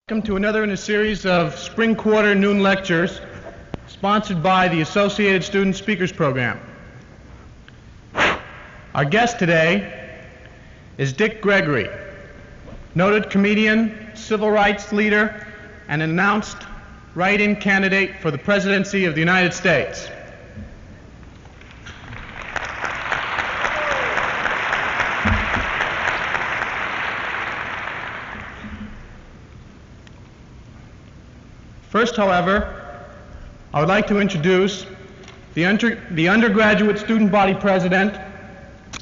Welcome to another in a series of spring quarter noon lectures sponsored by the Associated Student Speakers Program. Our guest today is D.Gregory, noted comedian, civil rights leader, and an announced write-in candidate for the presidency of the United States. First, however, I would like to introduce the undergraduate student body president,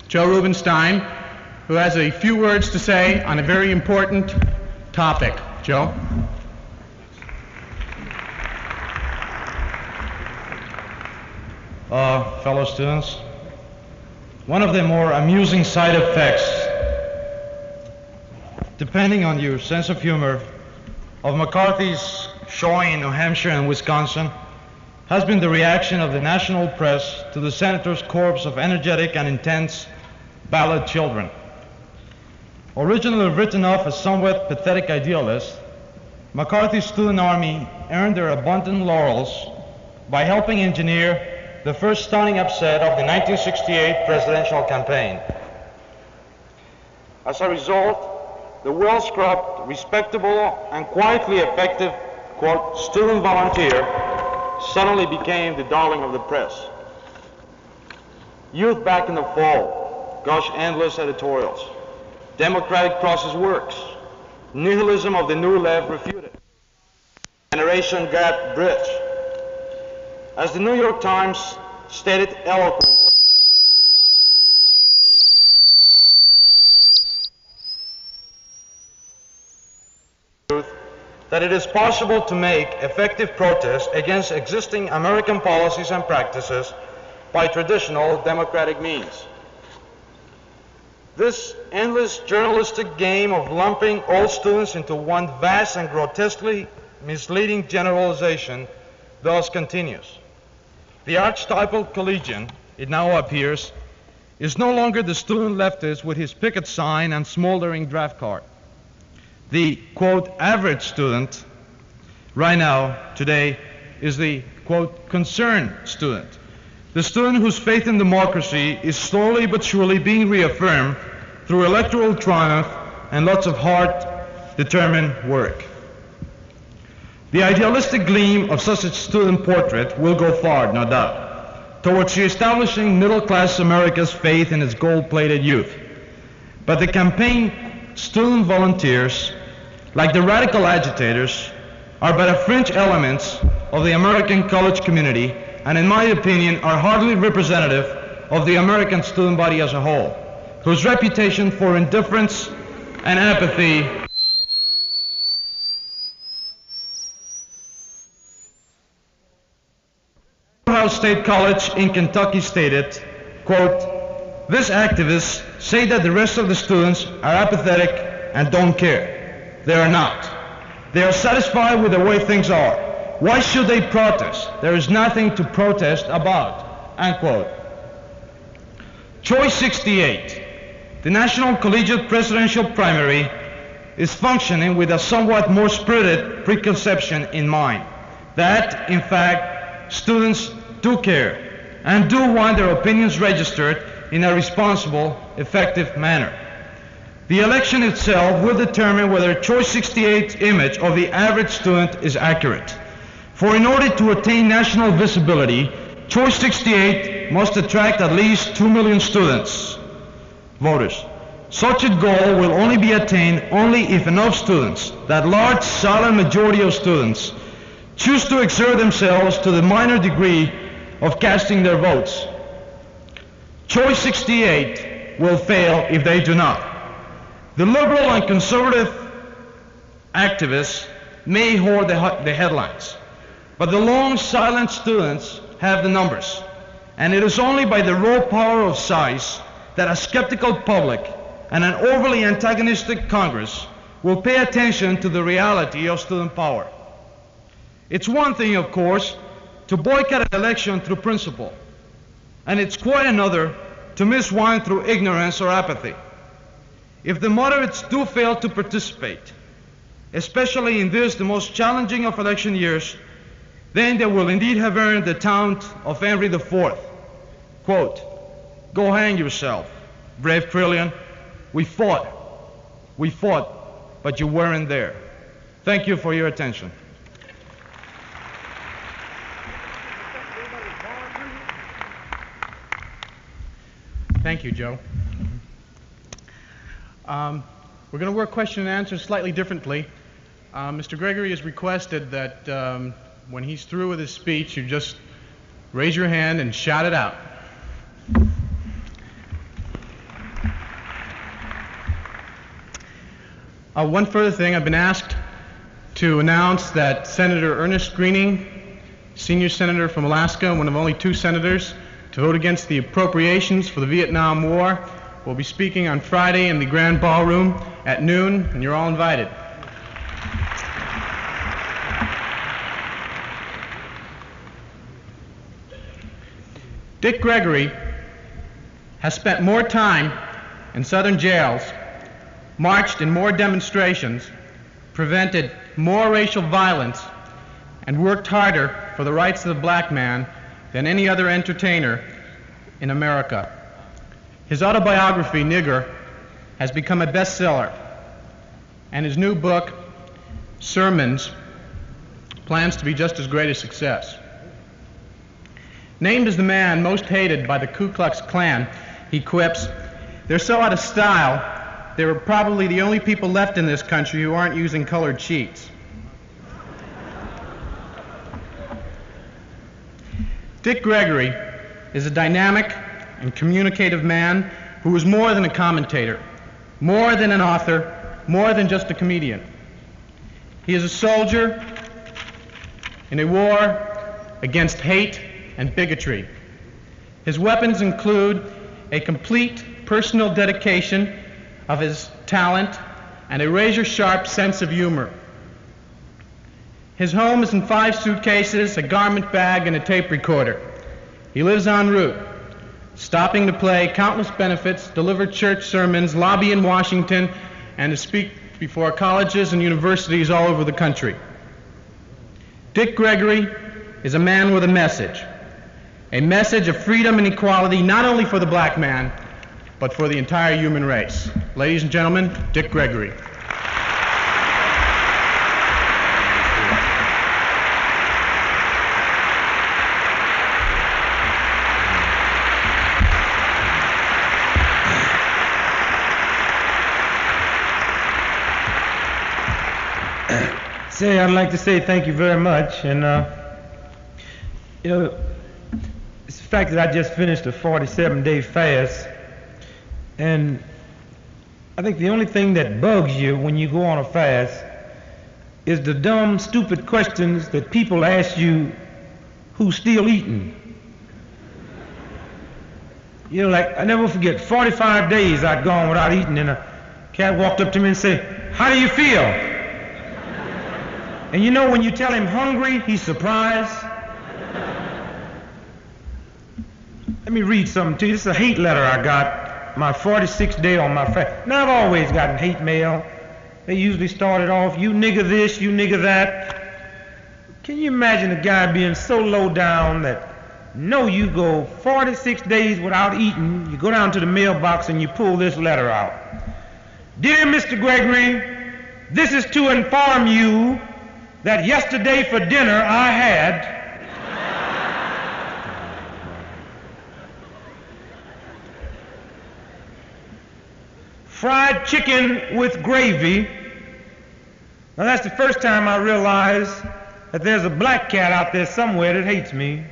Joe Rubenstein, who has a few words to say on a very important topic. Joe? Fellow students, one of the more amusing side effects, depending on your sense of humor, of McCarthy's showing in New Hampshire and Wisconsin has been the reaction of the national press to the senator's corps of energetic and intense ballot children. Originally written off as somewhat pathetic idealists, McCarthy's student army earned their abundant laurels by helping engineer the first stunning upset of the 1968 presidential campaign. As a result, the well-scrubbed, respectable, and quietly effective, quote, student volunteer suddenly became the darling of the press. Youth back in the fall, gosh, endless editorials. Democratic process works. Nihilism of the new left refuted. Generation gap bridge. As the New York Times stated eloquently, that it is possible to make effective protest against existing American policies and practices by traditional democratic means. This endless journalistic game of lumping all students into one vast and grotesquely misleading generalization thus continues. The archetypal collegian, it now appears, is no longer the student leftist with his picket sign and smoldering draft card. The, quote, average student right now, today, is the, quote, concerned student. The student whose faith in democracy is slowly but surely being reaffirmed through electoral triumph and lots of hard, determined work. The idealistic gleam of such a student portrait will go far, no doubt, towards reestablishing middle-class America's faith in its gold-plated youth. But the campaign student volunteers, like the radical agitators, are but a fringe elements of the American college community, and in my opinion are hardly representative of the American student body as a whole, whose reputation for indifference and apathy Morehouse State College in Kentucky stated, quote, "These activists say that the rest of the students are apathetic and don't care. They are not. They are satisfied with the way things are. Why should they protest? There is nothing to protest about," unquote. Choice 68, the National Collegiate Presidential Primary, is functioning with a somewhat more spirited preconception in mind, that, in fact, students do care and do want their opinions registered in a responsible, effective manner. The election itself will determine whether Choice 68's image of the average student is accurate. For in order to attain national visibility, Choice 68 must attract at least 2 million students, voters. Such a goal will only be attained only if enough students, that large silent majority of students, choose to exert themselves to the minor degree of casting their votes. Choice 68 will fail if they do not. The liberal and conservative activists may hoard the headlines, but the long silent students have the numbers, and it is only by the raw power of size that a skeptical public and an overly antagonistic Congress will pay attention to the reality of student power. It's one thing, of course, to boycott an election through principle, and it's quite another to miss one through ignorance or apathy. If the moderates do fail to participate, especially in this, the most challenging of election years, then they will indeed have earned the taunt of Henry IV. Quote, "Go hang yourself, brave Trillian. We fought, but you weren't there." Thank you for your attention. Thank you, Joe. We're going to work question and answer slightly differently. Mr. Gregory has requested that when he's through with his speech, you just raise your hand and shout it out. One further thing, I've been asked to announce that Senator Ernest Greening, senior senator from Alaska, one of only 2 senators to vote against the appropriations for the Vietnam War, will be speaking on Friday in the Grand Ballroom at noon, and you're all invited. D.Gregory has spent more time in southern jails, marched in more demonstrations, prevented more racial violence, and worked harder for the rights of the black man than any other entertainer in America. His autobiography, Nigger, has become a bestseller, and his new book, Sermons, plans to be just as great a success. Named as the man most hated by the Ku Klux Klan, he quips, "They're so out of style, they were probably the only people left in this country who aren't using colored sheets." D.Gregory is a dynamic and communicative man who is more than a commentator, more than an author, more than just a comedian. He is a soldier in a war against hate and bigotry. His weapons include a complete personal dedication of his talent and a razor-sharp sense of humor. His home is in 5 suitcases, a garment bag, and a tape recorder. He lives en route, stopping to play countless benefits, deliver church sermons, lobby in Washington, and to speak before colleges and universities all over the country. D.Gregory is a man with a message of freedom and equality, not only for the black man, but for the entire human race. Ladies and gentlemen, D.Gregory. I'd like to say thank you very much, and it's the fact that I just finished a 47-day fast, and I think the only thing that bugs you when you go on a fast is the dumb, stupid questions that people ask you who's still eating. Like, I never forget, 45 days I'd gone without eating, and a cat walked up to me and said, "How do you feel?" And when you tell him hungry, he's surprised. Let me read something to you. This is a hate letter I got my 46th day on my fast. Now, I've always gotten hate mail. They usually started off, "You nigger this, you nigger that." Can you imagine a guy being so low down that, you go 46 days without eating, you go down to the mailbox and you pull this letter out. "Dear Mr. Gregory, this is to inform you that yesterday for dinner I had fried chicken with gravy." Now, that's the first time I realized that there's a black cat out there somewhere that hates me.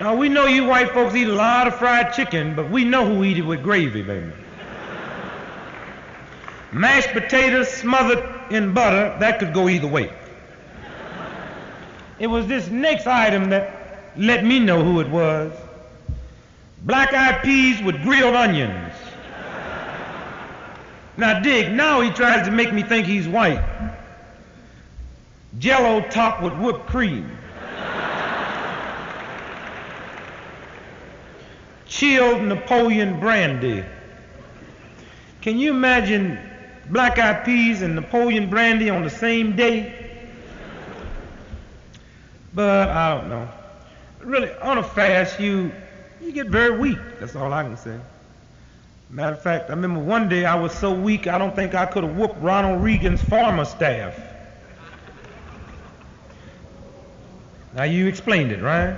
Now, we know you white folks eat a lot of fried chicken, but we know who eat it with gravy, baby. Mashed potatoes smothered in butter, that could go either way. It was this next item that let me know who it was. Black-eyed peas with grilled onions. Now dig, now he tries to make me think he's white. Jell-O topped with whipped cream. Chilled Napoleon brandy. Can you imagine black eyed peas and Napoleon brandy on the same day? But I don't know. Really, on a fast, you get very weak. That's all I can say. Matter of fact, I remember one day I was so weak I don't think I could have whooped Ronald Reagan's farmer staff. Now you explained it, right?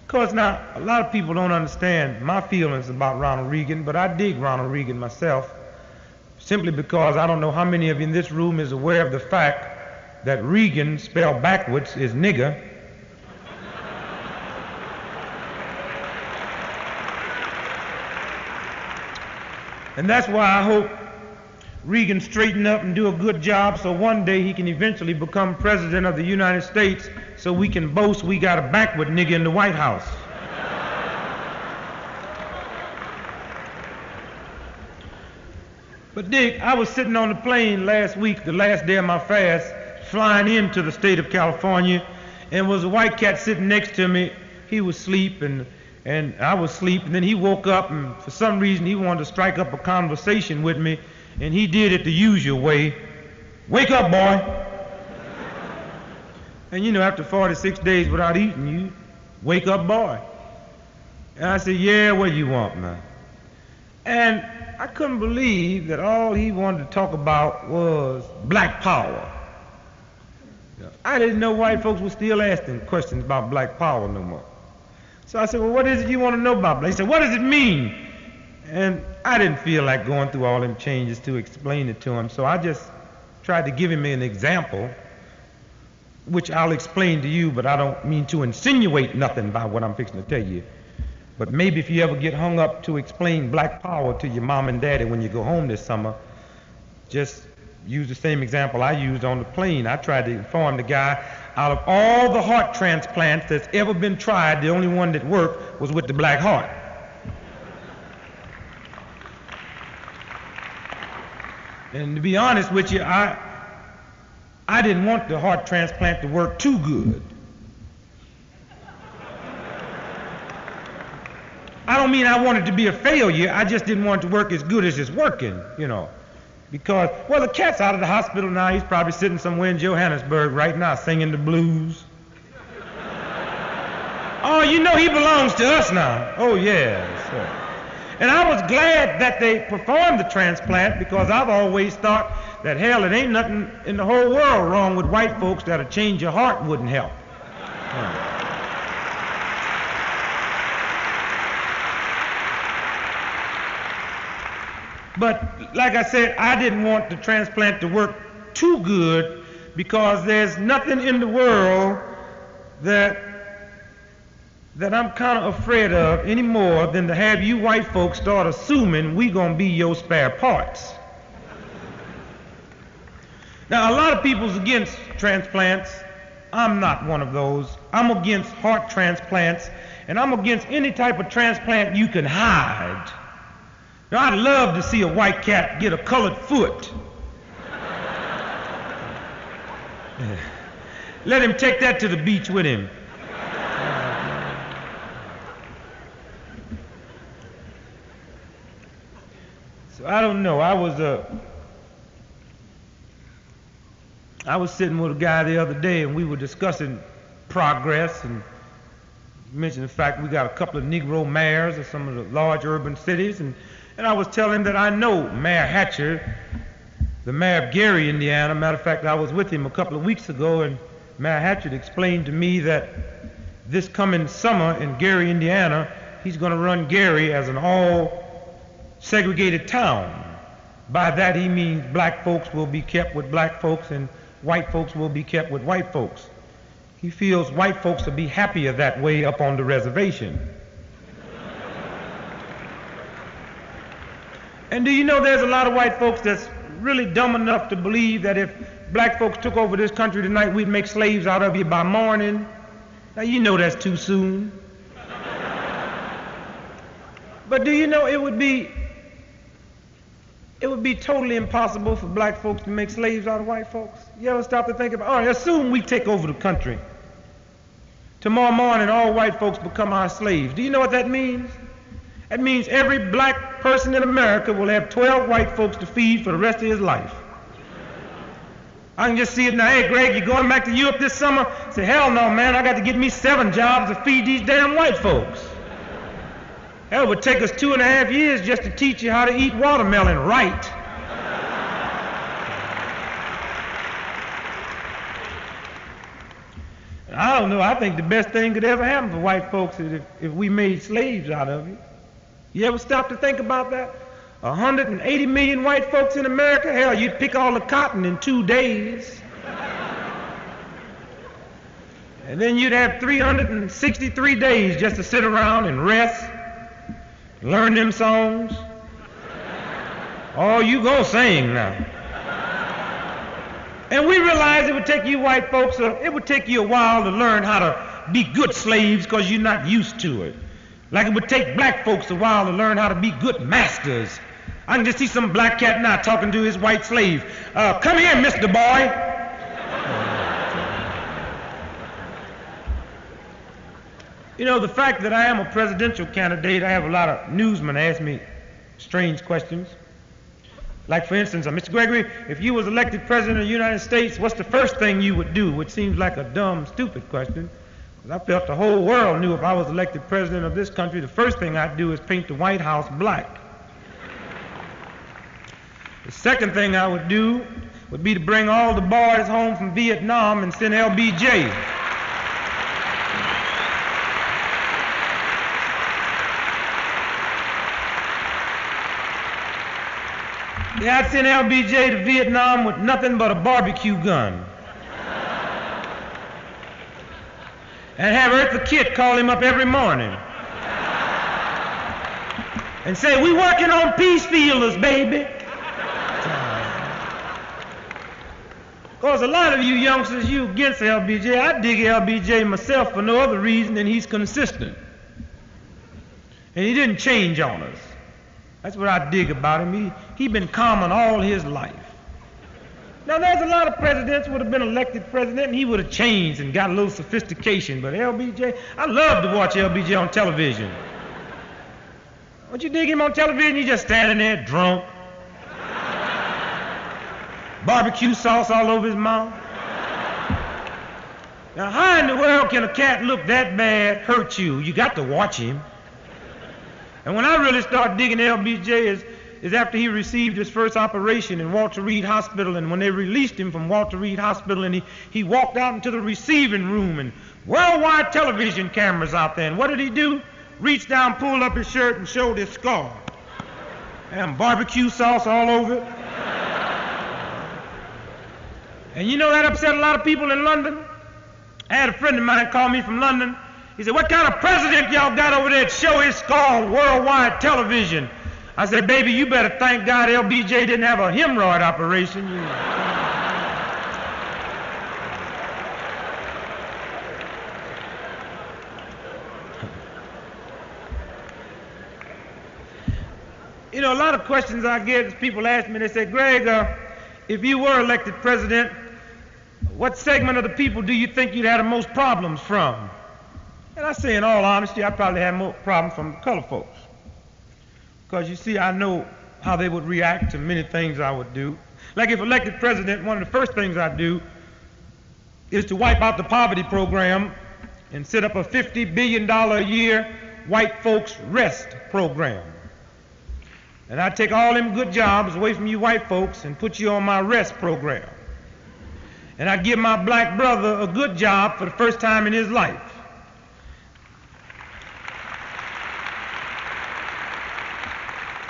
Of course, now a lot of people don't understand my feelings about Ronald Reagan, but I dig Ronald Reagan myself, simply because I don't know how many of you in this room is aware of the fact that Reagan, spelled backwards, is nigger. And that's why I hope Reagan straighten up and do a good job so one day he can eventually become president of the United States so we can boast we got a backward nigger in the White House. But Dick, I was sitting on the plane last week, the last day of my fast, flying into the state of California, and was a white cat sitting next to me. He was asleep and I was asleep, and then he woke up, and for some reason he wanted to strike up a conversation with me, and he did it the usual way. Wake up, boy. And you know, after 46 days without eating, you wake up, boy. And I said, yeah, what do you want, man? And I couldn't believe that all he wanted to talk about was black power. I didn't know white folks were still asking questions about black power no more. So I said, well, what is it you want to know about black? He said, what does it mean? And I didn't feel like going through all them changes to explain it to him, so I just tried to give him an example, which I'll explain to you, but I don't mean to insinuate nothing by what I'm fixing to tell you. But maybe if you ever get hung up to explain black power to your mom and daddy when you go home this summer, just use the same example I used on the plane. I tried to inform the guy, out of all the heart transplants that's ever been tried, the only one that worked was with the black heart. And to be honest with you, I didn't want the heart transplant to work too good. I don't mean I wanted it to be a failure, I just didn't want it to work as good as it's working, you know. Because, well, the cat's out of the hospital now. He's probably sitting somewhere in Johannesburg right now singing the blues. Oh, you know he belongs to us now. Oh, yes. And I was glad that they performed the transplant, because I've always thought that, hell, it ain't nothing in the whole world wrong with white folks that a change of heart wouldn't help. But like I said, I didn't want the transplant to work too good, because there's nothing in the world that I'm kind of afraid of any more than to have you white folks start assuming we gonna be your spare parts. Now, a lot of people's against transplants. I'm not one of those. I'm against heart transplants, and I'm against any type of transplant you can hide. Now, I'd love to see a white cat get a colored foot. Let him take that to the beach with him. So I don't know. I was sitting with a guy the other day, and we were discussing progress, and mentioned the fact we got a couple of Negro mayors of some of the large urban cities, and I was telling him that I know Mayor Hatcher, the mayor of Gary, Indiana. Matter of fact, I was with him a couple of weeks ago, and Mayor Hatcher explained to me that this coming summer in Gary, Indiana, he's going to run Gary as an all-segregated town. By that he means black folks will be kept with black folks and white folks will be kept with white folks. He feels white folks will be happier that way up on the reservation. And do you know there's a lot of white folks that's really dumb enough to believe that if black folks took over this country tonight, we'd make slaves out of you by morning? Now, you know that's too soon. But do you know it would be totally impossible for black folks to make slaves out of white folks? You ever stop to think about, all right, assume we take over the country. Tomorrow morning, all white folks become our slaves. Do you know what that means? That means every black person in America will have 12 white folks to feed for the rest of his life. I can just see it now. Hey, Greg, you going back to Europe this summer? I say, hell no, man. I got to get me 7 jobs to feed these damn white folks. Hell, it would take us 2.5 years just to teach you how to eat watermelon right. I don't know. I think the best thing could ever happen for white folks is if we made slaves out of it. You ever stop to think about that? 180 million white folks in America? Hell, you'd pick all the cotton in 2 days. And then you'd have 363 days just to sit around and rest, learn them songs. Oh, you gonna sing now. And we realized it would take you white folks, it would take you a while to learn how to be good slaves because you're not used to it. Like it would take black folks a while to learn how to be good masters. I can just see some black cat now talking to his white slave. Come here, Mr. Boy. You know, the fact that I am a presidential candidate, I have a lot of newsmen ask me strange questions. Like, for instance, Mr. Gregory, if you was elected president of the United States, what's the first thing you would do? Which seems like a dumb, stupid question. I felt the whole world knew if I was elected president of this country, the first thing I'd do is paint the White House black. The second thing I would do would be to bring all the boys home from Vietnam and send LBJ. Yeah, I'd send LBJ to Vietnam with nothing but a barbecue gun. And have Eartha Kitt call him up every morning and say, we working on peace fielders, baby. Because a lot of you youngsters, you against LBJ. I dig LBJ myself for no other reason than he's consistent. And he didn't change on us. That's what I dig about him. He been common all his life. Now, there's a lot of presidents would have been elected president and he would have changed and got a little sophistication. But LBJ, I love to watch LBJ on television. Don't you dig him on television? He's just standing there drunk. Barbecue sauce all over his mouth. Now, how in the world can a cat look that bad hurt you? You got to watch him. And when I really start digging LBJ is after he received his first operation in Walter Reed Hospital, and when they released him from Walter Reed Hospital, and he walked out into the receiving room, and worldwide television cameras out there, and what did he do? Reached down, pulled up his shirt, and showed his scar. And barbecue sauce all over it. And you know that upset a lot of people in London? I had a friend of mine call me from London. He said, what kind of president y'all got over there to show his scar on worldwide television? I said, baby, you better thank God LBJ didn't have a hemorrhoid operation. You know, a lot of questions I get is people ask me, they say, Greg, if you were elected president, what segment of the people do you think you'd have the most problems from? And I say, in all honesty, I'd probably have more problems from the colored folks. Because you see, I know how they would react to many things I would do. Like if elected president, one of the first things I'd do is to wipe out the poverty program and set up a $50 billion a year white folks rest program. And I'd take all them good jobs away from you white folks and put you on my rest program. And I'd give my black brother a good job for the first time in his life.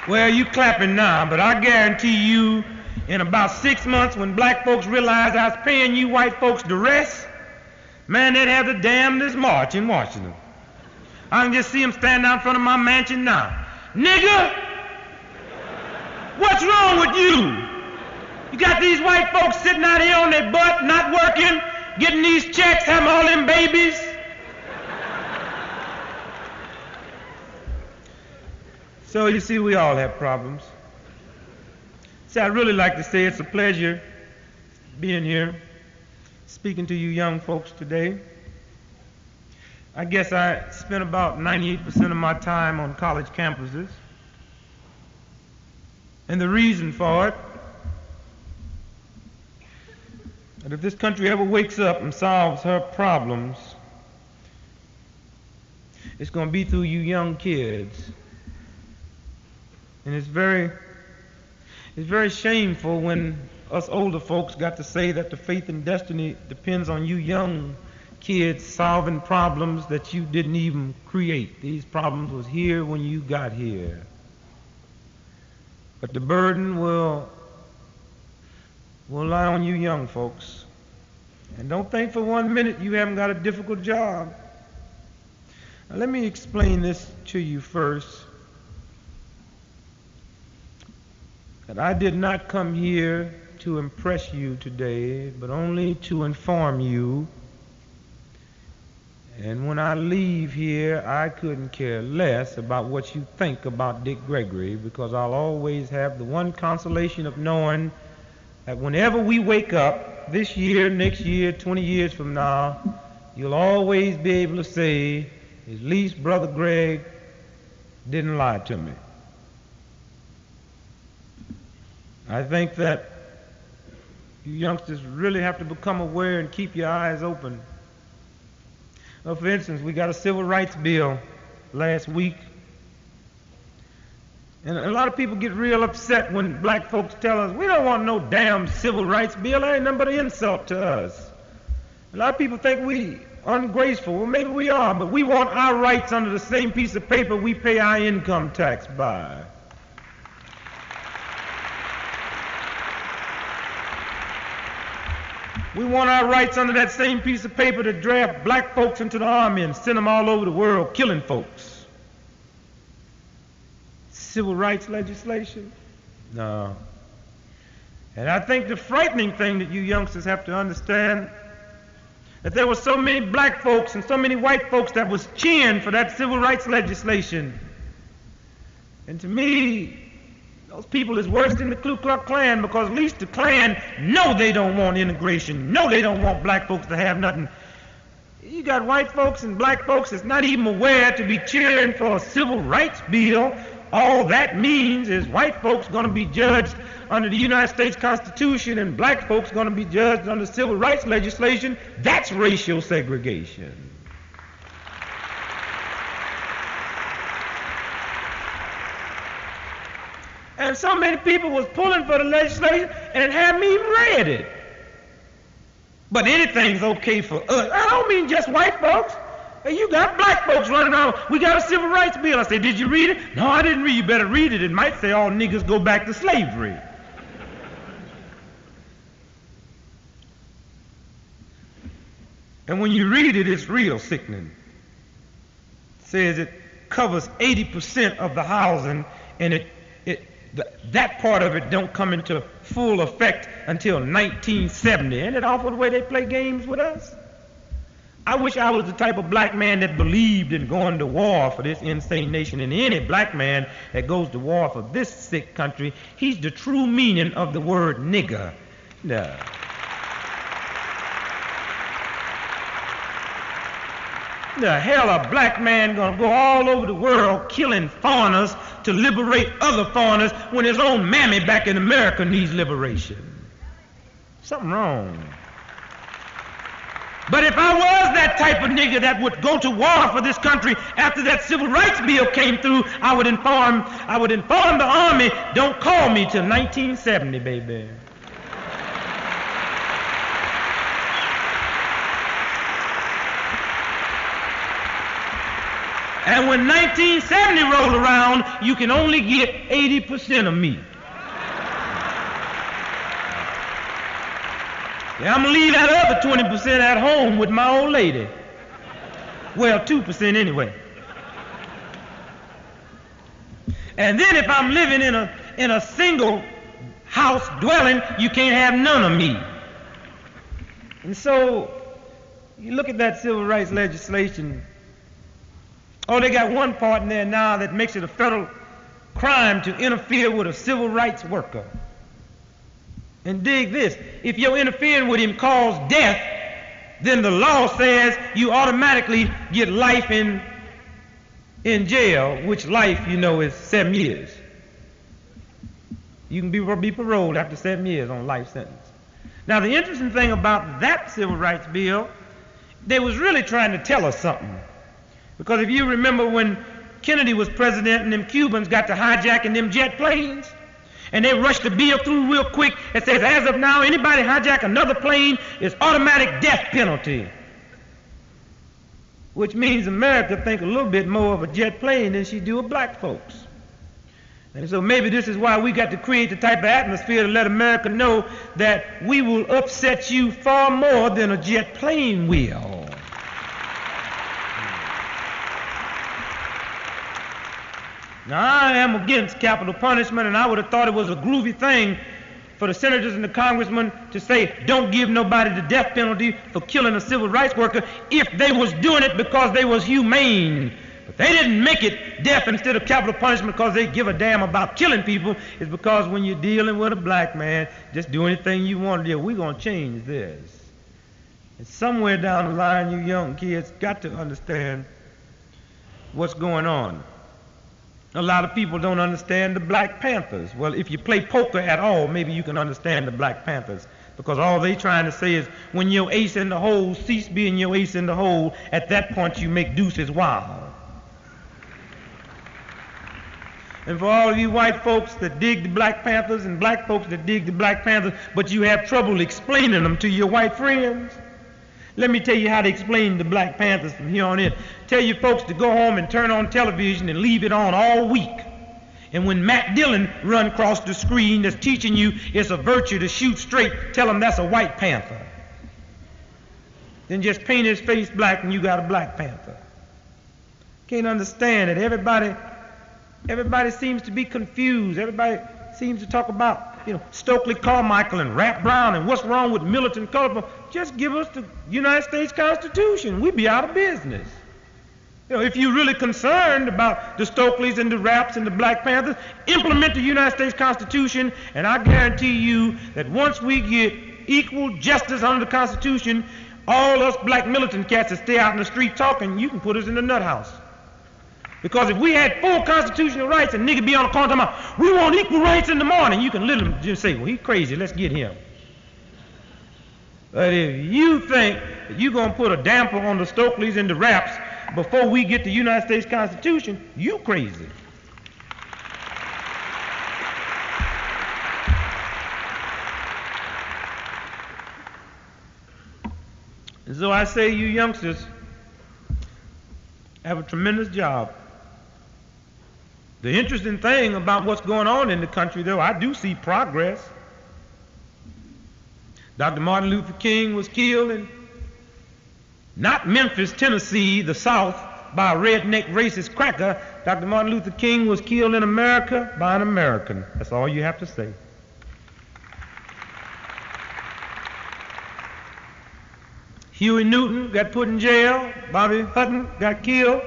Well, you clapping now, but I guarantee you in about 6 months when black folks realized I was paying you white folks to rest, man, they'd have the damnedest march in Washington. I can just see them stand out in front of my mansion now. Nigger, what's wrong with you? You got these white folks sitting out here on their butt, not working, getting these checks, having all them babies. So you see, we all have problems. See, I'd really like to say it's a pleasure being here, speaking to you young folks today. I guess I spent about 98% of my time on college campuses. And the reason for it, that if this country ever wakes up and solves her problems, it's going to be through you young kids. And it's very shameful when us older folks got to say that the faith and destiny depends on you young kids solving problems that you didn't even create. These problems was here when you got here. But the burden will lie on you young folks. And don't think for 1 minute you haven't got a difficult job. Now let me explain this to you first. That I did not come here to impress you today, but only to inform you. And when I leave here, I couldn't care less about what you think about D.Gregory, because I'll always have the one consolation of knowing that whenever we wake up, this year, next year, 20 years from now, you'll always be able to say, at least Brother Greg didn't lie to me. I think that you youngsters really have to become aware and keep your eyes open. Well, for instance, we got a civil rights bill last week. And a lot of people get real upset when black folks tell us, we don't want no damn civil rights bill. That ain't nothing but an insult to us. A lot of people think we ungraceful. Well, maybe we are, but we want our rights under the same piece of paper we pay our income tax by. We want our rights under that same piece of paper to draft black folks into the army and send them all over the world killing folks. Civil rights legislation? No. And I think the frightening thing that you youngsters have to understand, that there were so many black folks and so many white folks that was cheering for that civil rights legislation. And to me, those people is worse than the Ku Klux Klan, because at least the Klan know they don't want integration, know they don't want black folks to have nothing. You got white folks and black folks that's not even aware to be cheering for a civil rights bill. All that means is white folks going to be judged under the United States Constitution and black folks going to be judged under civil rights legislation. That's racial segregation. And so many people was pulling for the legislation and hadn't even read it. But anything's okay for us. I don't mean just white folks. Hey, you got black folks running around. We got a civil rights bill. I said, did you read it? No, I didn't read it. You better read it. It might say all niggers go back to slavery. And when you read it, it's real sickening. It says it covers 80% of the housing, and that part of it don't come into full effect until 1970. Ain't it awful the way they play games with us? I wish I was the type of black man that believed in going to war for this insane nation. And any black man that goes to war for this sick country, he's the true meaning of the word nigger. No. The hell, a black man gonna go all over the world killing foreigners to liberate other foreigners when his own mammy back in America needs liberation? Something wrong. But if I was that type of nigger that would go to war for this country after that civil rights bill came through, I would inform the army, don't call me till 1970, baby. And when 1970 rolled around, you can only get 80% of me. Yeah, I'm going to leave that other 20% at home with my old lady. Well, 2% anyway. And then if I'm living in a single house dwelling, you can't have none of me. And so, you look at that civil rights legislation. Oh, they got one part in there now that makes it a federal crime to interfere with a civil rights worker. And dig this, if your interfering with him cause death, then the law says you automatically get life in jail, which life, you know, is 7 years. You can be paroled after 7 years on a life sentence. Now, the interesting thing about that civil rights bill, they was really trying to tell us something. Because if you remember when Kennedy was president and them Cubans got to hijacking them jet planes, and they rushed the bill through real quick, it says, as of now, anybody hijack another plane is automatic death penalty. Which means America think a little bit more of a jet plane than she do of black folks. And so maybe this is why we got to create the type of atmosphere to let America know that we will upset you far more than a jet plane will. Now, I am against capital punishment, and I would have thought it was a groovy thing for the senators and the congressmen to say, don't give nobody the death penalty for killing a civil rights worker if they was doing it because they was humane. But they didn't make it death instead of capital punishment because they give a damn about killing people. It's because when you're dealing with a black man, just do anything you want to do. We're going to change this. And somewhere down the line, you young kids got to understand what's going on. A lot of people don't understand the Black Panthers. Well, if you play poker at all, maybe you can understand the Black Panthers. Because all they trying to say is, when your ace in the hole cease being your ace in the hole, at that point you make deuces wild. And for all of you white folks that dig the Black Panthers and black folks that dig the Black Panthers, but you have trouble explaining them to your white friends, let me tell you how to explain the Black Panthers from here on in. Tell your folks to go home and turn on television and leave it on all week. And when Matt Dillon run across the screen that's teaching you it's a virtue to shoot straight, tell him that's a white panther. Then just paint his face black and you got a Black Panther. Can't understand it. Everybody seems to be confused. Everybody seems to talk about, Stokely Carmichael and Rap Brown and what's wrong with militant color. Just give us the United States Constitution. We'd be out of business. If you're really concerned about the Stokeleys and the Raps and the Black Panthers, implement the United States Constitution, and I guarantee you that once we get equal justice under the Constitution, all us black militant cats that stay out in the street talking, you can put us in the nut house. Because if we had full constitutional rights and nigga be on the corner talking about, we want equal rights in the morning, you can literally just say, well, he's crazy, let's get him. But if you think that you're going to put a damper on the Stokeleys and the Raps before we get the United States Constitution, you crazy. And so I say you youngsters have a tremendous job. The interesting thing about what's going on in the country, though, I do see progress. Dr. Martin Luther King was killed in not Memphis, Tennessee, the South, by a redneck racist cracker. Dr. Martin Luther King was killed in America by an American. That's all you have to say. Huey Newton got put in jail. Bobby Hutton got killed.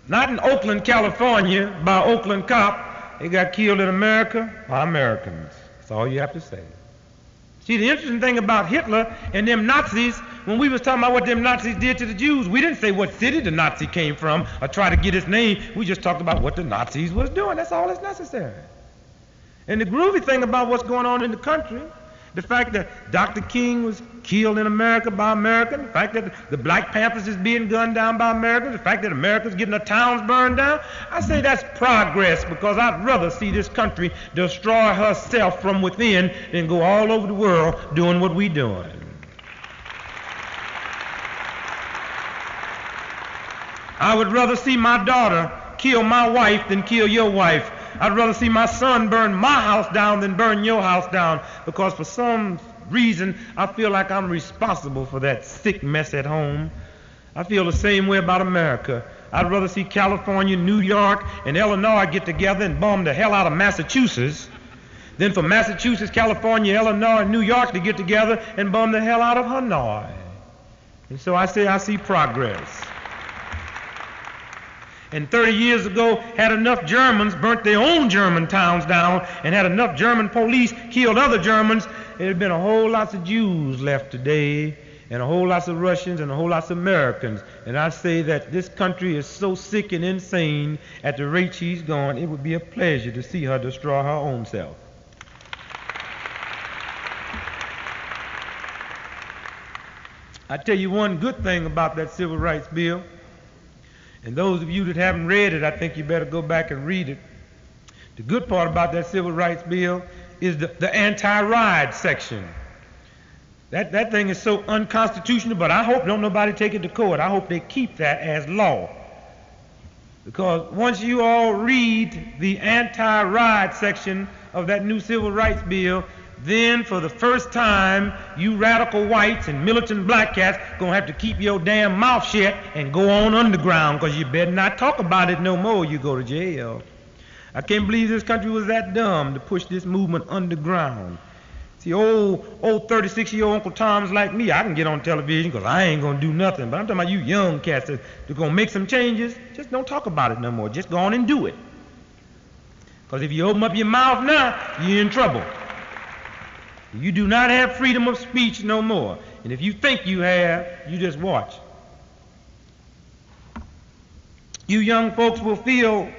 Not in Oakland, California, by an Oakland cop. They got killed in America by Americans. That's all you have to say. See, the interesting thing about Hitler and them Nazis, when we was talking about what them Nazis did to the Jews, we didn't say what city the Nazi came from or try to get his name. We just talked about what the Nazis was doing. That's all that's necessary. And the groovy thing about what's going on in the country, the fact that Dr. King was killed in America by Americans, the fact that the Black Panthers is being gunned down by Americans, the fact that America's getting their towns burned down, I say that's progress, because I'd rather see this country destroy herself from within than go all over the world doing what we doing. I would rather see my daughter kill my wife than kill your wife. I'd rather see my son burn my house down than burn your house down, because for some reason I feel like I'm responsible for that sick mess at home. I feel the same way about America. I'd rather see California, New York, and Illinois get together and bomb the hell out of Massachusetts than for Massachusetts, California, Illinois, and New York to get together and bomb the hell out of Hanoi. And so I say I see progress. And 30 years ago, had enough Germans burnt their own German towns down and had enough German police killed other Germans, there'd been a whole lot of Jews left today and a whole lot of Russians and a whole lot of Americans. And I say that this country is so sick and insane at the rate she's going, it would be a pleasure to see her destroy her own self. I tell you one good thing about that Civil Rights Bill, and those of you that haven't read it, I think you better go back and read it. The good part about that Civil Rights Bill is the anti-riot section. That thing is so unconstitutional, but I hope don't nobody take it to court. I hope they keep that as law. Because once you all read the anti-riot section of that new Civil Rights Bill, then for the first time, you radical whites and militant black cats gonna have to keep your damn mouth shut and go on underground, because you better not talk about it no more, you go to jail. I can't believe this country was that dumb to push this movement underground. See, old 36-year-old Uncle Tom's like me, I can get on television because I ain't gonna do nothing. But I'm talking about you young cats that gonna make some changes. Just don't talk about it no more. Just go on and do it. Because if you open up your mouth now, you're in trouble. You do not have freedom of speech no more. And if you think you have, you just watch. You young folks will feel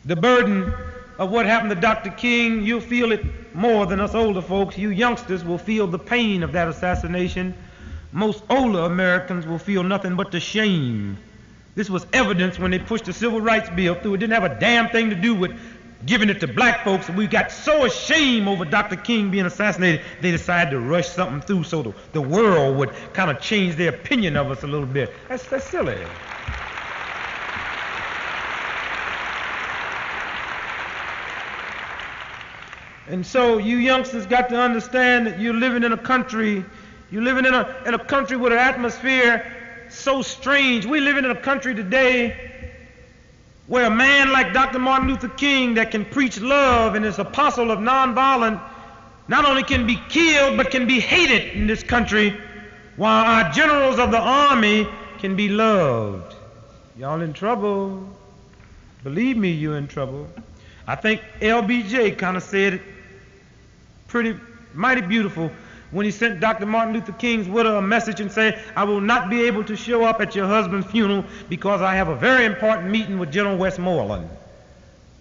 the burden of what happened to Dr. King. You'll feel it more than us older folks. You youngsters will feel the pain of that assassination. Most older Americans will feel nothing but the shame. This was evidence when they pushed the Civil Rights Bill through. It didn't have a damn thing to do with giving it to black folks. We got so ashamed over Dr. King being assassinated, they decided to rush something through so the world would kind of change their opinion of us a little bit. That's silly. And so you youngsters got to understand that you're living in a country, with an atmosphere so strange. We're living in a country today where a man like Dr. Martin Luther King that can preach love and is apostle of nonviolence not only can be killed but can be hated in this country, while our generals of the army can be loved. Y'all in trouble. Believe me, you're in trouble. I think LBJ kind of said it mighty beautiful when he sent Dr. Martin Luther King's widow a message and said, I will not be able to show up at your husband's funeral because I have a very important meeting with General Westmoreland.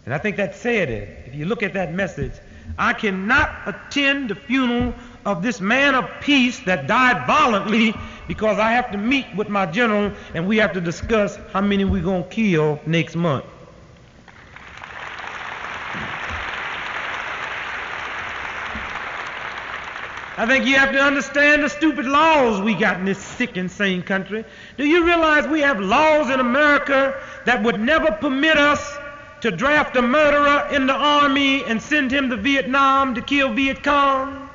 And I think that said it. If you look at that message, I cannot attend the funeral of this man of peace that died violently because I have to meet with my general and we have to discuss how many we're going to kill next month. I think you have to understand the stupid laws we got in this sick, insane country. Do you realize we have laws in America that would never permit us to draft a murderer in the army and send him to Vietnam to kill Viet Cong?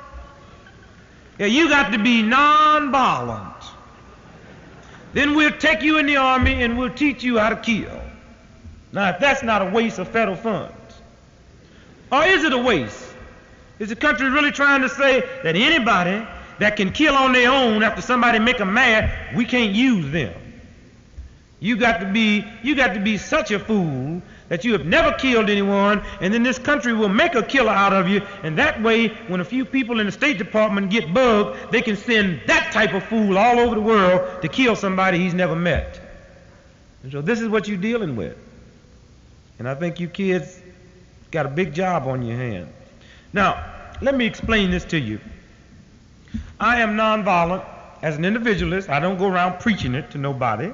Yeah, you got to be non-violent. Then we'll take you in the army and we'll teach you how to kill. Now, if that's not a waste of federal funds, or is it a waste? Is the country really trying to say that anybody that can kill on their own after somebody make them mad, we can't use them? You got to be such a fool that you have never killed anyone, and then this country will make a killer out of you, and that way, when a few people in the State Department get bugged, they can send that type of fool all over the world to kill somebody he's never met. And so this is what you're dealing with. And I think you kids got a big job on your hands. Now, let me explain this to you. I am nonviolent as an individualist. I don't go around preaching it to nobody.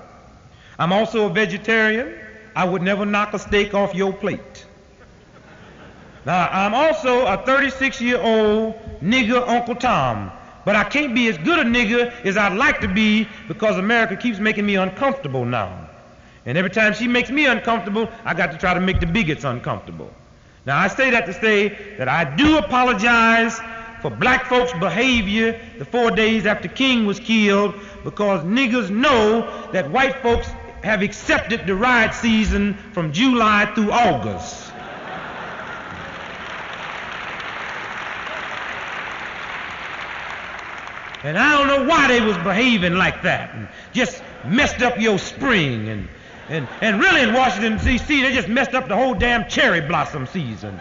I'm also a vegetarian. I would never knock a steak off your plate. Now, I'm also a 36-year-old nigger Uncle Tom. But I can't be as good a nigger as I'd like to be because America keeps making me uncomfortable now. And every time she makes me uncomfortable, I got to try to make the bigots uncomfortable. Now, I say that to say that I do apologize for black folks' behavior the 4 days after King was killed, because niggers know that white folks have accepted the riot season from July through August. And I don't know why they was behaving like that and just messed up your spring. And really in Washington, D.C., they just messed up the whole damn cherry blossom season.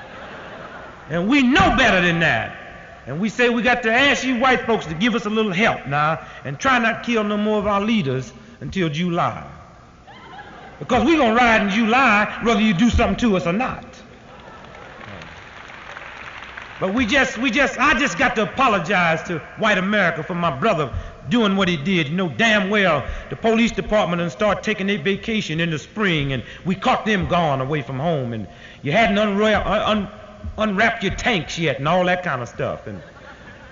And we know better than that. And we say we got to ask you white folks to give us a little help now and try not to kill no more of our leaders until July. Because we're going to ride in July whether you do something to us or not. But I just got to apologize to white America for my brother doing what he did. You know damn well the police department and start taking their vacation in the spring, and we caught them gone away from home, and you hadn't unwrapped your tanks yet and all that kind of stuff. And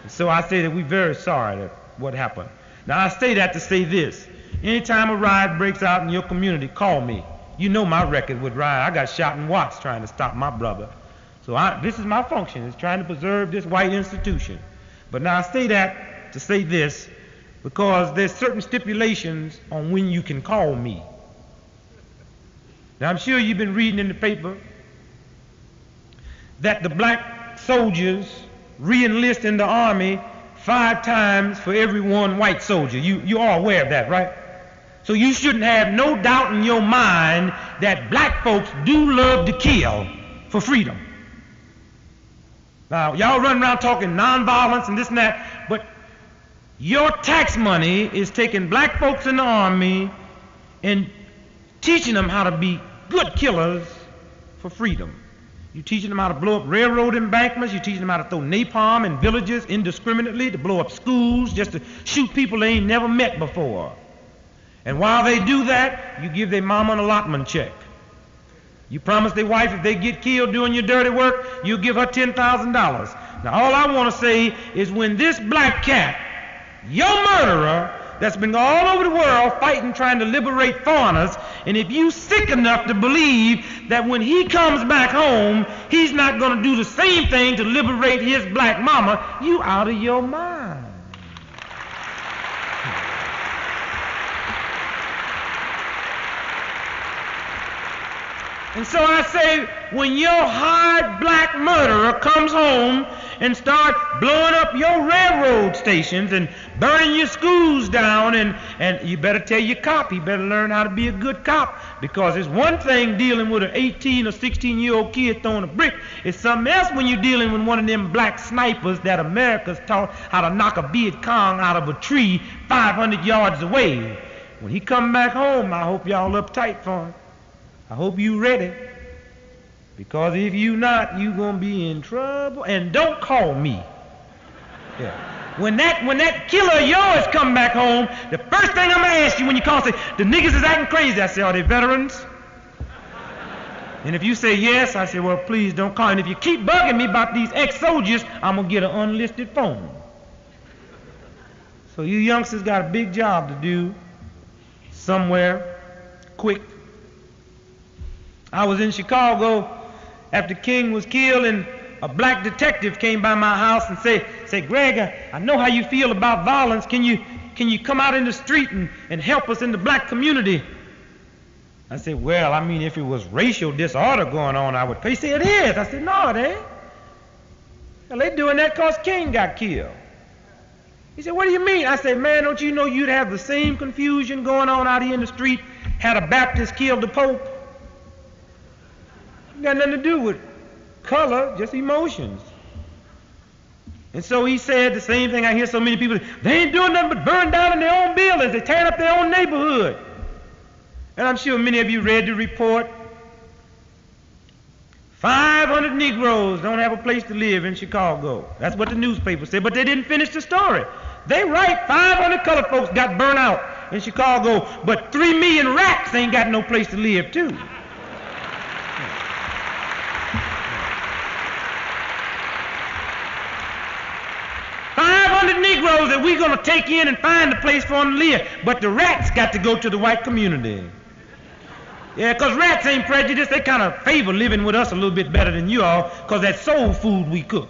so I say that we're very sorry that what happened. Now I say that to say this. Anytime a riot breaks out in your community, call me. You know my record with riot. I got shot in Watts trying to stop my brother. So this is my function, is trying to preserve this white institution. But now I say that to say this, because there's certain stipulations on when you can call me. Now I'm sure you've been reading in the paper that the black soldiers re-enlist in the army 5 times for every 1 white soldier. You are aware of that, right? So you shouldn't have no doubt in your mind that black folks do love to kill for freedom. Now, y'all run around talking nonviolence and this and that, but your tax money is taking black folks in the army and teaching them how to be good killers for freedom. You're teaching them how to blow up railroad embankments. You're teaching them how to throw napalm in villages indiscriminately, to blow up schools, just to shoot people they ain't never met before. And while they do that, you give their mama an allotment check. You promise their wife if they get killed doing your dirty work, you'll give her $10,000. Now all I want to say is when this black cat, your murderer, that's been all over the world fighting, trying to liberate foreigners, and if you sick enough to believe that when he comes back home, he's not going to do the same thing to liberate his black mama, you out of your mind. And so I say, when your hard black murderer comes home and starts blowing up your railroad stations and burning your schools down, and you better tell your cop, he better learn how to be a good cop, because it's one thing dealing with an 18 or 16-year-old kid throwing a brick. It's something else when you're dealing with one of them black snipers that America's taught how to knock a Viet Cong out of a tree 500 yards away. When he come back home, I hope y'all uptight for him. I hope you ready, because if you not, you gonna be in trouble. And don't call me. Yeah. When that killer of yours come back home, the first thing I'm gonna ask you when you call, say, the niggas is acting crazy. I say, are they veterans? And if you say yes, I say, well, please don't call. And if you keep bugging me about these ex-soldiers, I'm gonna get an unlisted phone. So you youngsters got a big job to do somewhere, quick. I was in Chicago after King was killed, and a black detective came by my house and said, Greg, I know how you feel about violence. Can you come out in the street and help us in the black community? I said, well, I mean, if it was racial disorder going on, I would pay. He said, it is. I said, no, it ain't. Well, they doing that because King got killed. He said, what do you mean? I said, man, don't you know you'd have the same confusion going on out here in the street had a Baptist killed the Pope? Got nothing to do with color, just emotions. And so he said the same thing I hear so many people say, they ain't doing nothing but burn down in their own buildings, they tearing up their own neighborhood. And I'm sure many of you read the report. 500 Negroes don't have a place to live in Chicago. That's what the newspaper said, but they didn't finish the story. They write 500 colored folks got burnt out in Chicago, but 3 million rats ain't got no place to live too. 500 Negroes that we're going to take in and find a place for them to live. But the rats got to go to the white community. Yeah, because rats ain't prejudiced. They kind of favor living with us a little bit better than you all, because that's soul food we cook.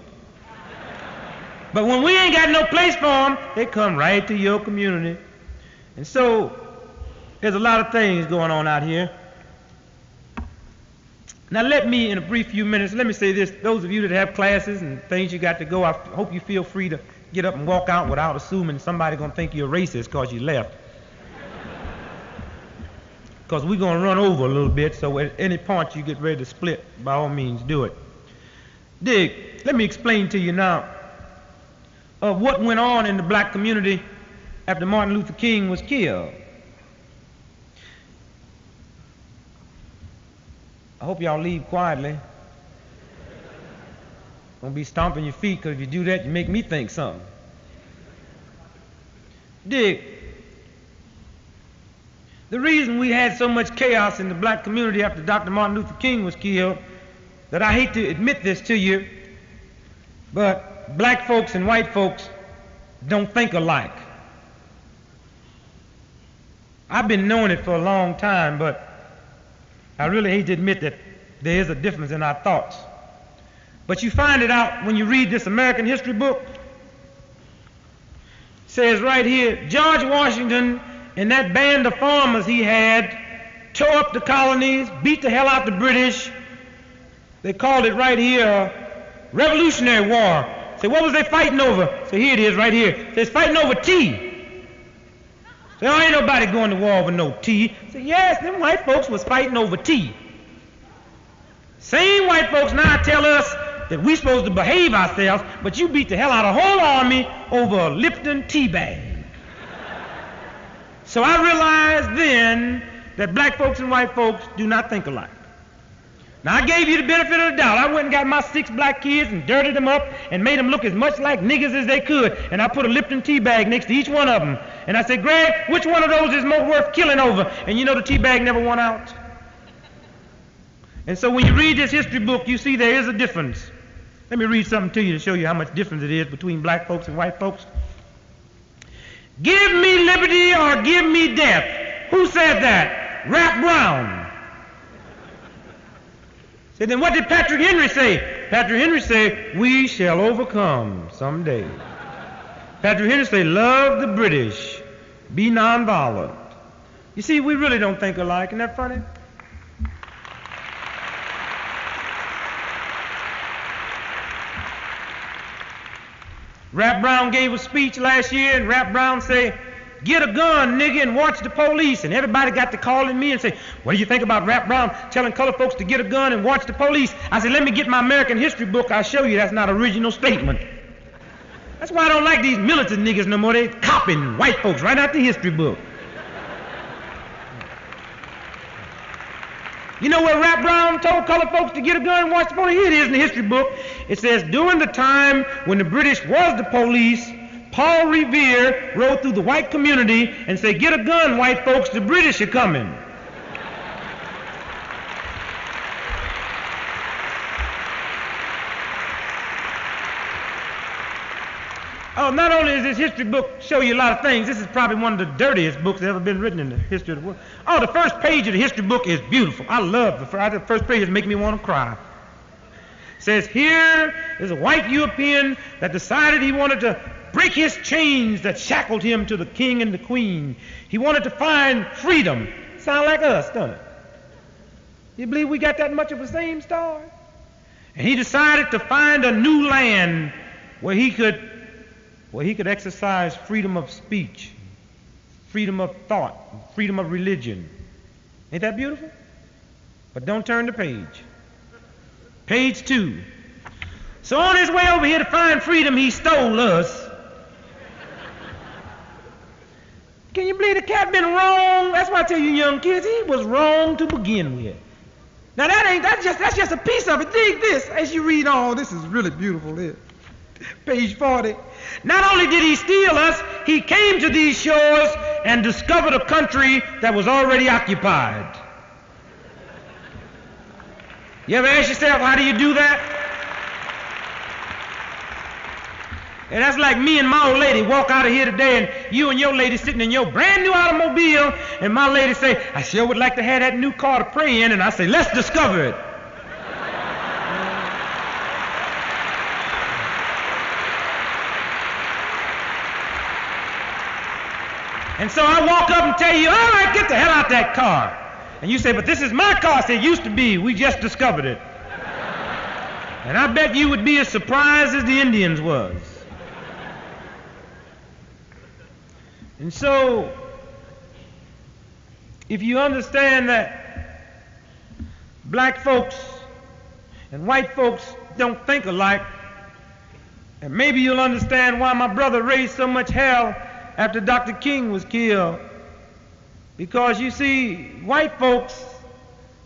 But when we ain't got no place for them, they come right to your community. And so there's a lot of things going on out here. Now let me, in a brief few minutes, let me say this. Those of you that have classes and things you got to go, I hope you feel free to get up and walk out without assuming somebody's going to think you're a racist because you left. Because we're going to run over a little bit, so at any point you get ready to split, by all means do it. Dig, let me explain to you now of what went on in the black community after Martin Luther King was killed. I hope y'all leave quietly. Don't be stomping your feet, because if you do that, you make me think something. Dig. The reason we had so much chaos in the black community after Dr. Martin Luther King was killed, that I hate to admit this to you, but black folks and white folks don't think alike. I've been knowing it for a long time, but I really hate to admit that there is a difference in our thoughts. But you find it out when you read this American history book. It says right here, George Washington and that band of farmers he had tore up the colonies, beat the hell out the British. They called it right here a Revolutionary War. Say, what was they fighting over? Say, here it is right here. Say, it's fighting over tea. Say, oh, ain't nobody going to war over no tea. Say, yes, them white folks was fighting over tea. Same white folks now tell us that we supposed to behave ourselves, but you beat the hell out of a whole army over a Lipton tea bag. So I realized then that black folks and white folks do not think alike. Now I gave you the benefit of the doubt. I went and got my 6 black kids and dirtied them up and made them look as much like niggers as they could. And I put a Lipton tea bag next to each one of them. And I said, Greg, which one of those is more worth killing over? And you know the tea bag never won out. And so when you read this history book, you see there is a difference. Let me read something to you to show you how much difference it is between black folks and white folks. Give me liberty or give me death. Who said that? Rap Brown. So then what did Patrick Henry say? Patrick Henry said, we shall overcome someday. Patrick Henry said, love the British, be nonviolent. You see, we really don't think alike. Isn't that funny? Rap Brown gave a speech last year, and Rap Brown said, get a gun, nigga, and watch the police. And everybody got to calling me and say, what do you think about Rap Brown telling colored folks to get a gun and watch the police? I said, let me get my American history book. I'll show you that's not an original statement. That's why I don't like these militant niggas no more. They copying white folks right out the history book. You know where Rap Brown told colored folks to get a gun and watch the police? Here it is in the history book. It says, during the time when the British was the police, Paul Revere rode through the white community and said, get a gun, white folks, the British are coming. Oh, not only does this history book show you a lot of things, this is probably one of the dirtiest books that ever been written in the history of the world. Oh, the first page of the history book is beautiful. I love the first page. It makes me want to cry. It says, here is a white European that decided he wanted to break his chains that shackled him to the king and the queen. He wanted to find freedom. Sound like us, doesn't it? You believe we got that much of the same story? And he decided to find a new land where he could exercise freedom of speech, freedom of thought, freedom of religion. Ain't that beautiful? But don't turn the page. Page 2. So on his way over here to find freedom, he stole us. Can you believe the cat been wrong? That's why I tell you young kids, he was wrong to begin with. Now that's just a piece of it. Dig this as you read on. This is really beautiful here. Page 40. Not only did he steal us, he came to these shores and discovered a country that was already occupied. You ever ask yourself, how do you do that? And that's like me and my old lady walk out of here today, and you and your lady sitting in your brand new automobile, and my lady say, I sure would like to have that new car to pray in, and I say, let's discover it. And so I walk up and tell you, all right, get the hell out that car. And you say, but this is my car. I say, it used to be. We just discovered it. And I bet you would be as surprised as the Indians was. And so, if you understand that black folks and white folks don't think alike, and maybe you'll understand why my brother raised so much hell after Dr. King was killed. Because you see, white folks,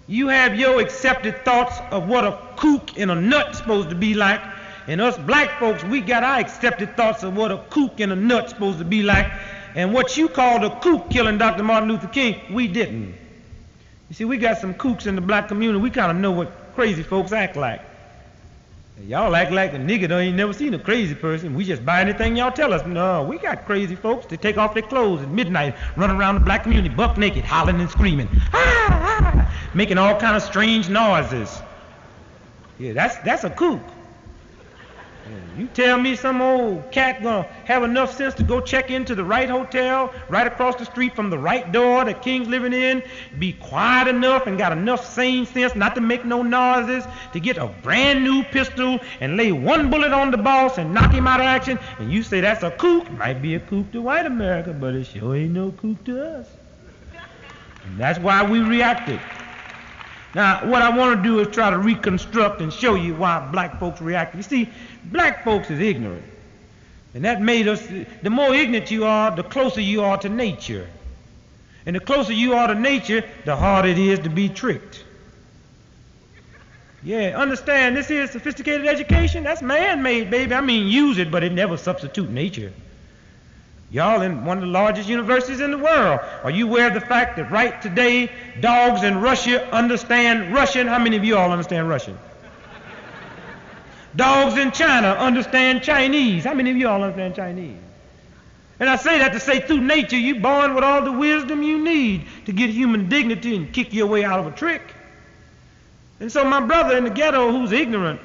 you have your accepted thoughts of what a kook and a nut's supposed to be like, and us black folks, we got our accepted thoughts of what a kook and a nut's supposed to be like, And what you called a kook killing Dr. Martin Luther King, we didn't. You see, we got some kooks in the black community. We kind of know what crazy folks act like. Y'all act like a nigga ain't never seen a crazy person. We just buy anything y'all tell us. No, we got crazy folks that take off their clothes at midnight, run around the black community buck naked, hollering and screaming, making all kind of strange noises. Yeah, that's a kook. You tell me some old cat gonna have enough sense to go check into the right hotel right across the street from the right door that King's living in, be quiet enough and got enough sane sense not to make no noises, to get a brand new pistol and lay one bullet on the boss and knock him out of action, and you say that's a kook. Might be a kook to white America, but it sure ain't no kook to us. And that's why we reacted. Now, what I want to do is try to reconstruct and show you why black folks reacted. You see, black folks is ignorant. And that made us, the more ignorant you are, the closer you are to nature. And the closer you are to nature, the harder it is to be tricked. Yeah, understand, this is sophisticated education. That's man-made, baby. I mean, use it, but it never substitute nature. Y'all in one of the largest universities in the world. Are you aware of the fact that right today, dogs in Russia understand Russian? How many of you all understand Russian? Dogs in China understand Chinese. How many of you all understand Chinese? And I say that to say through nature, you're born with all the wisdom you need to get human dignity and kick your way out of a trick. And so my brother in the ghetto who's ignorant,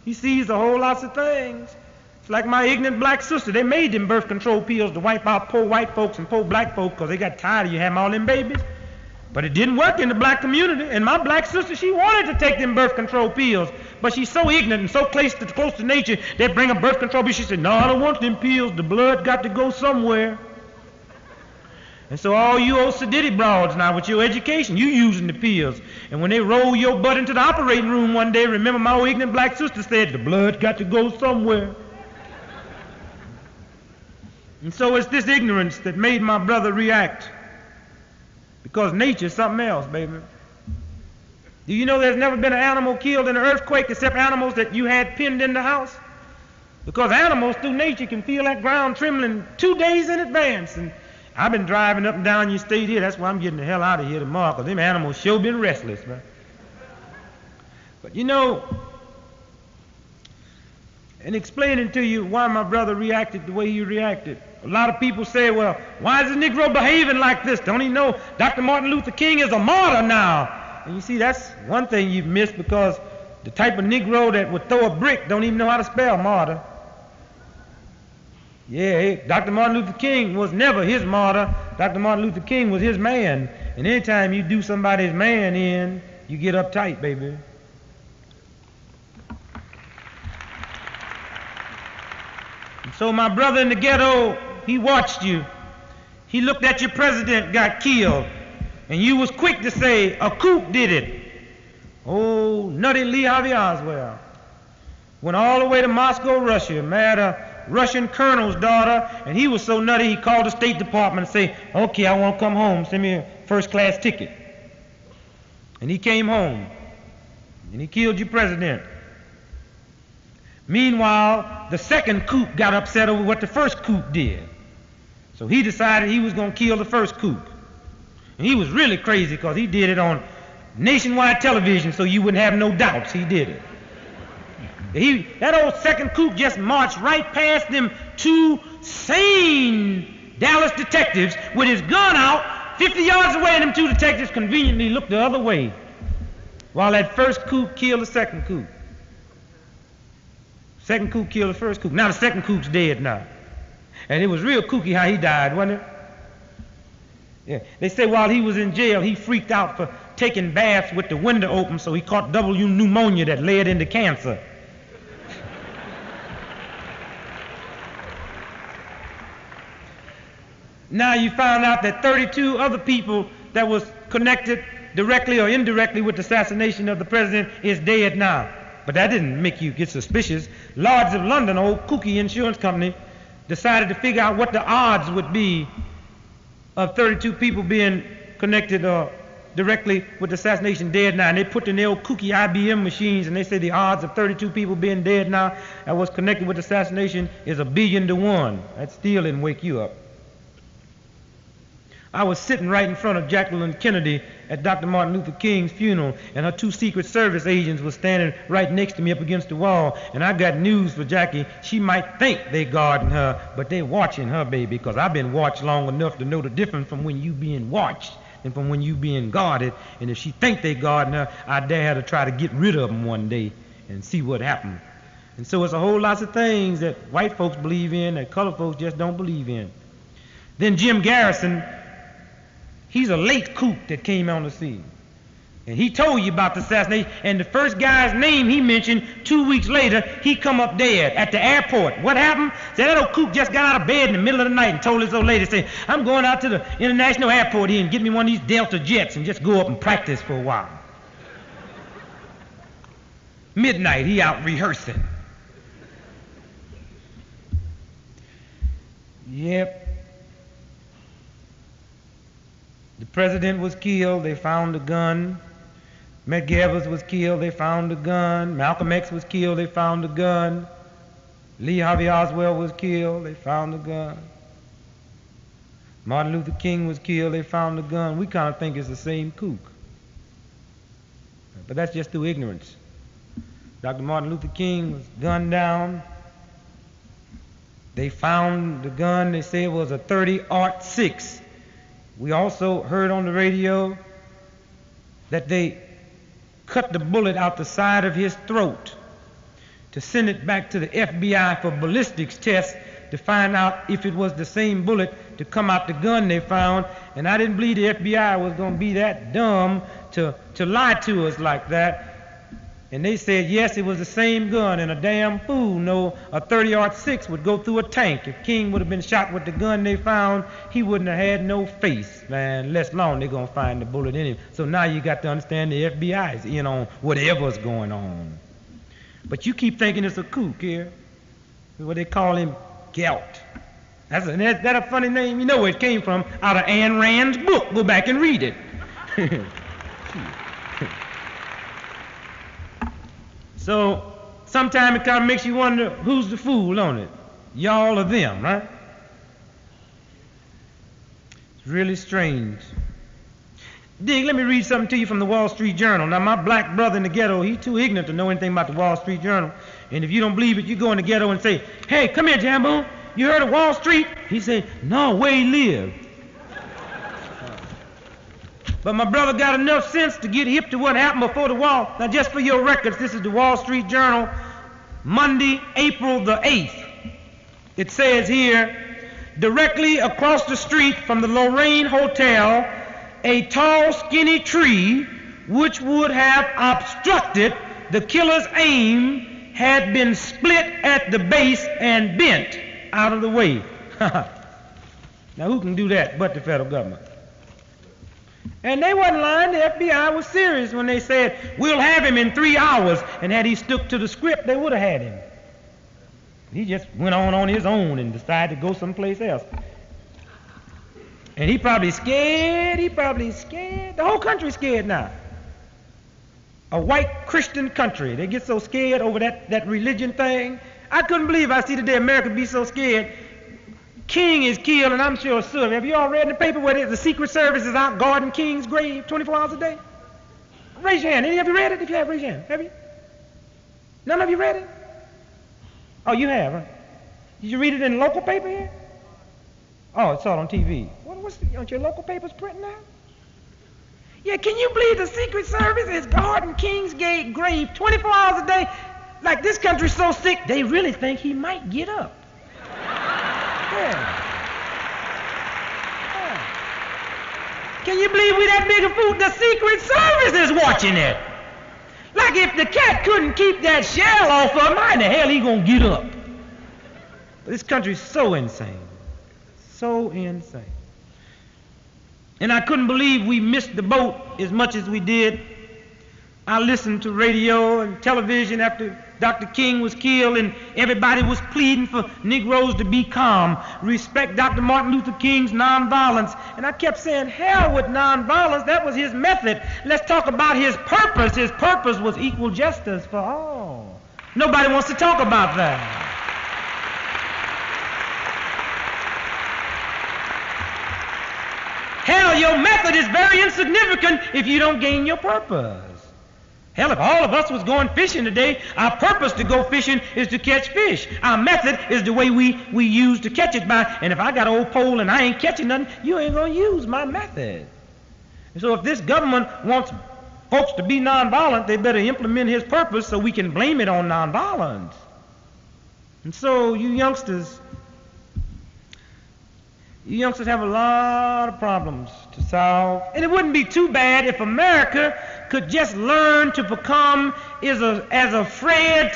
he sees a whole lot of things. It's like my ignorant black sister. They made them birth control pills to wipe out poor white folks and poor black folks because they got tired of you having all them babies. But it didn't work in the black community. And my black sister, she wanted to take them birth control pills. But she's so ignorant and so close to nature, they bring a birth control pill. She said, no, I don't want them pills. The blood got to go somewhere. And so all you old sedity broads now with your education, you using the pills. And when they roll your butt into the operating room one day, remember my old ignorant black sister said, the blood got to go somewhere. And so it's this ignorance that made my brother react. Because nature's something else, baby. Do you know there's never been an animal killed in an earthquake except animals that you had pinned in the house? Because animals through nature can feel that ground trembling 2 days in advance. And I've been driving up and down your state here. That's why I'm getting the hell out of here tomorrow, because them animals sure been restless, man. But you know, in explaining to you why my brother reacted the way he reacted, a lot of people say, well, why is the Negro behaving like this? Don't he know Dr. Martin Luther King is a martyr now? And you see, that's one thing you've missed, because the type of Negro that would throw a brick don't even know how to spell martyr. Yeah, Dr. Martin Luther King was never his martyr. Dr. Martin Luther King was his man. And anytime you do somebody's man in, you get uptight, baby. And so my brother in the ghetto, he watched you. He looked at your president got killed. And you was quick to say, a coup did it. Oh, nutty Lee Harvey Oswald. Went all the way to Moscow, Russia, married a Russian colonel's daughter, and he was so nutty he called the State Department and said, okay, I want to come home, send me a first-class ticket. And he came home, and he killed your president. Meanwhile, the second coup got upset over what the first coup did. So he decided he was going to kill the first coup. And he was really crazy because he did it on nationwide television so you wouldn't have no doubts he did it. That old second coup just marched right past them two sane Dallas detectives with his gun out 50 yards away, and them two detectives conveniently looked the other way while that first coup killed the second coup. Second coup killed the first coup. Now the second coup's dead now. And it was real kooky how he died, wasn't it? Yeah. They say while he was in jail, he freaked out for taking baths with the window open, so he caught W pneumonia that led into cancer. Now you found out that 32 other people that was connected directly or indirectly with the assassination of the president is dead now. But that didn't make you get suspicious. Lloyd's of London, old kooky insurance company, decided to figure out what the odds would be of 32 people being connected directly with the assassination dead now. And they put in their old kooky IBM machines, and they say the odds of 32 people being dead now that was connected with the assassination is 1 billion to 1. That still didn't wake you up. I was sitting right in front of Jacqueline Kennedy at Dr. Martin Luther King's funeral, and her 2 Secret Service agents were standing right next to me up against the wall. And I got news for Jackie. She might think they guarding her, but they watching her, baby, because I've been watched long enough to know the difference from when you being watched and from when you being guarded. And if she think they guarding her, I dare her to try to get rid of them one day and see what happens. And so it's a whole lot of things that white folks believe in that colored folks just don't believe in. Then Jim Garrison, he's a late kook that came on the scene. And he told you about the assassination, and the first guy's name he mentioned 2 weeks later, he come up dead at the airport. What happened? Said that old kook just got out of bed in the middle of the night and told his old lady, say, I'm going out to the international airport here and get me one of these Delta jets and just go up and practice for a while. Midnight, he out rehearsing. Yep. The president was killed, they found a gun. Medgar Evers was killed, they found a gun. Malcolm X was killed, they found a gun. Lee Harvey Oswald was killed, they found a gun. Martin Luther King was killed, they found a gun. We kind of think it's the same kook. But that's just through ignorance. Dr. Martin Luther King was gunned down. They found the gun, they say it was a .30-06. We also heard on the radio that they cut the bullet out the side of his throat to send it back to the FBI for ballistics tests to find out if it was the same bullet to come out the gun they found. And I didn't believe the FBI was going to be that dumb to lie to us like that. And they said, yes, it was the same gun, and a damn fool know a .30-06 would go through a tank. If King would have been shot with the gun they found, he wouldn't have had no face, man. Less long they're going to find the bullet in him. So now you got to understand the FBI is in on whatever's going on. But you keep thinking it's a kook here. What they call him, Gelt. That's a funny name? You know where it came from, out of Ayn Rand's book. Go back and read it. So sometimes it kind of makes you wonder who's the fool on it. Y'all or them, right? It's really strange. Dig, let me read something to you from the Wall Street Journal. Now, my black brother in the ghetto, he's too ignorant to know anything about the Wall Street Journal. And if you don't believe it, you go in the ghetto and say, hey, come here, Jambo. You heard of Wall Street? He said, no, where he live? But my brother got enough sense to get hip to what happened before the wall. Now, just for your records, this is the Wall Street Journal, Monday, April the 8th. It says here, directly across the street from the Lorraine Hotel, a tall, skinny tree, which would have obstructed the killer's aim, had been split at the base and bent out of the way. Now, who can do that but the federal government? And they wasn't lying. The FBI was serious when they said, we'll have him in 3 hours. And had he stuck to the script, they would have had him. He just went on his own and decided to go someplace else. And he probably scared. The whole country's scared now. A white Christian country. They get so scared over that religion thing. I couldn't believe I see today America be so scared. King is killed, and I'm sure Sue. Have you all read in the paper where the Secret Service is out guarding King's grave 24 hours a day? Raise your hand. Any of you read it? If you have, raise your hand. Have you? None of you read it? Oh, you have, huh? Did you read it in the local paper here? Oh, it's all on TV. Aren't your local papers printing that? Yeah, can you believe the Secret Service is guarding King's grave 24 hours a day? Like, this country's so sick, they really think he might get up. Yeah. Can you believe we that big a fool? The Secret Service is watching it. Like, if the cat couldn't keep that shell off of him, how in the hell he gonna get up? This country's so insane. So insane. And I couldn't believe we missed the boat as much as we did. I listened to radio and television after Dr. King was killed, and everybody was pleading for Negroes to be calm, respect Dr. Martin Luther King's nonviolence. And I kept saying, hell with nonviolence, that was his method. Let's talk about his purpose. His purpose was equal justice for all. Nobody wants to talk about that. Hell, your method is very insignificant if you don't gain your purpose. Hell, if all of us was going fishing today, our purpose to go fishing is to catch fish. Our method is the way we use to catch it by. And if I got an old pole and I ain't catching nothing, you ain't going to use my method. And so if this government wants folks to be nonviolent, they better implement his purpose so we can blame it on nonviolence. And so you youngsters have a lot of problems to solve. And it wouldn't be too bad if America could just learn to become as afraid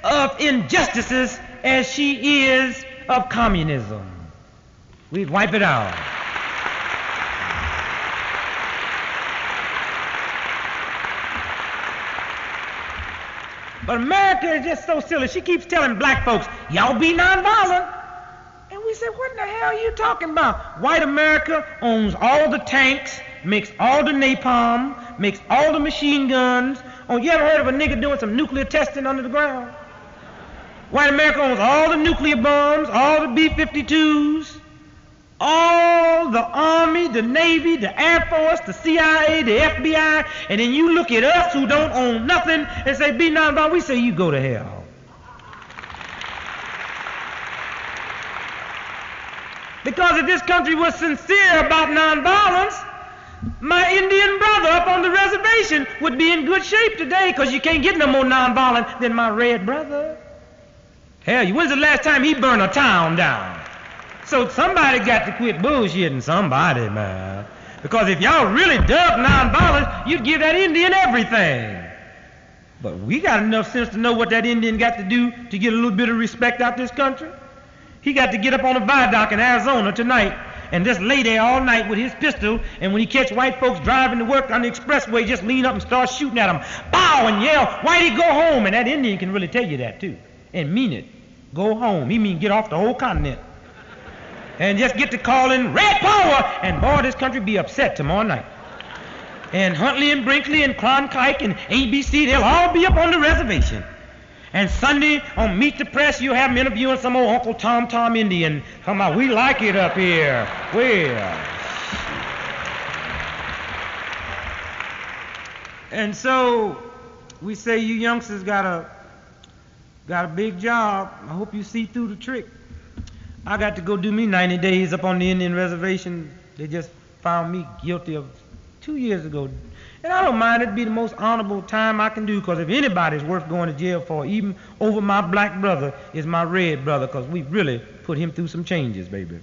of injustices as she is of communism. We'd wipe it out. But America is just so silly. She keeps telling black folks, y'all be nonviolent. And we said, what in the hell are you talking about? White America owns all the tanks, makes all the napalm, makes all the machine guns. Oh, you ever heard of a nigga doing some nuclear testing under the ground? White America owns all the nuclear bombs, all the B-52s, all the Army, the Navy, the Air Force, the CIA, the FBI, and then you look at us who don't own nothing and say, be nonviolent. We say, you go to hell. Because if this country was sincere about nonviolence, my Indian brother up on the reservation would be in good shape today, because you can't get no more nonviolent than my red brother. Hell, when's the last time he burned a town down? So somebody got to quit bullshitting somebody, man. Because if y'all really dug nonviolence, you'd give that Indian everything. But we got enough sense to know what that Indian got to do to get a little bit of respect out this country. He got to get up on a viaduct in Arizona tonight and just lay there all night with his pistol, and when he catch white folks driving to work on the expressway, just lean up and start shooting at them. Bow and yell, Whitey, go home. And that Indian can really tell you that too, and mean it. Go home. He mean get off the whole continent. And just get to calling red power, and boy, this country be upset tomorrow night. And Huntley and Brinkley and Klondike and ABC, they'll all be up on the reservation. And Sunday on Meet the Press, you'll have them interviewing some old Uncle Tom Indian. Come on, we like it up here. Well. And so we say you youngsters got a big job. I hope you see through the trick. I got to go do me 90 days up on the Indian reservation. They just found me guilty of 2 years ago. And I don't mind. It'd be the most honorable time I can do, because if anybody's worth going to jail for, even over my black brother, is my red brother, because we really put him through some changes, baby.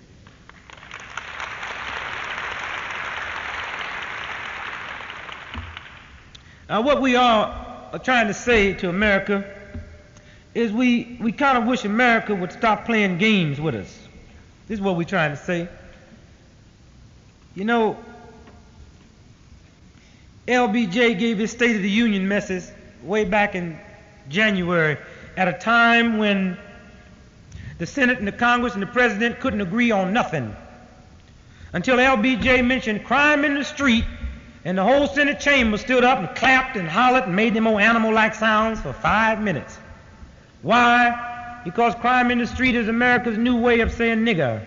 Now, what we are trying to say to America is we kind of wish America would stop playing games with us. This is what we're trying to say. You know, LBJ gave his State of the Union message way back in January at a time when the Senate and the Congress and the President couldn't agree on nothing. Until LBJ mentioned crime in the street, and the whole Senate chamber stood up and clapped and hollered and made them old animal-like sounds for 5 minutes. Why? Because crime in the street is America's new way of saying nigger.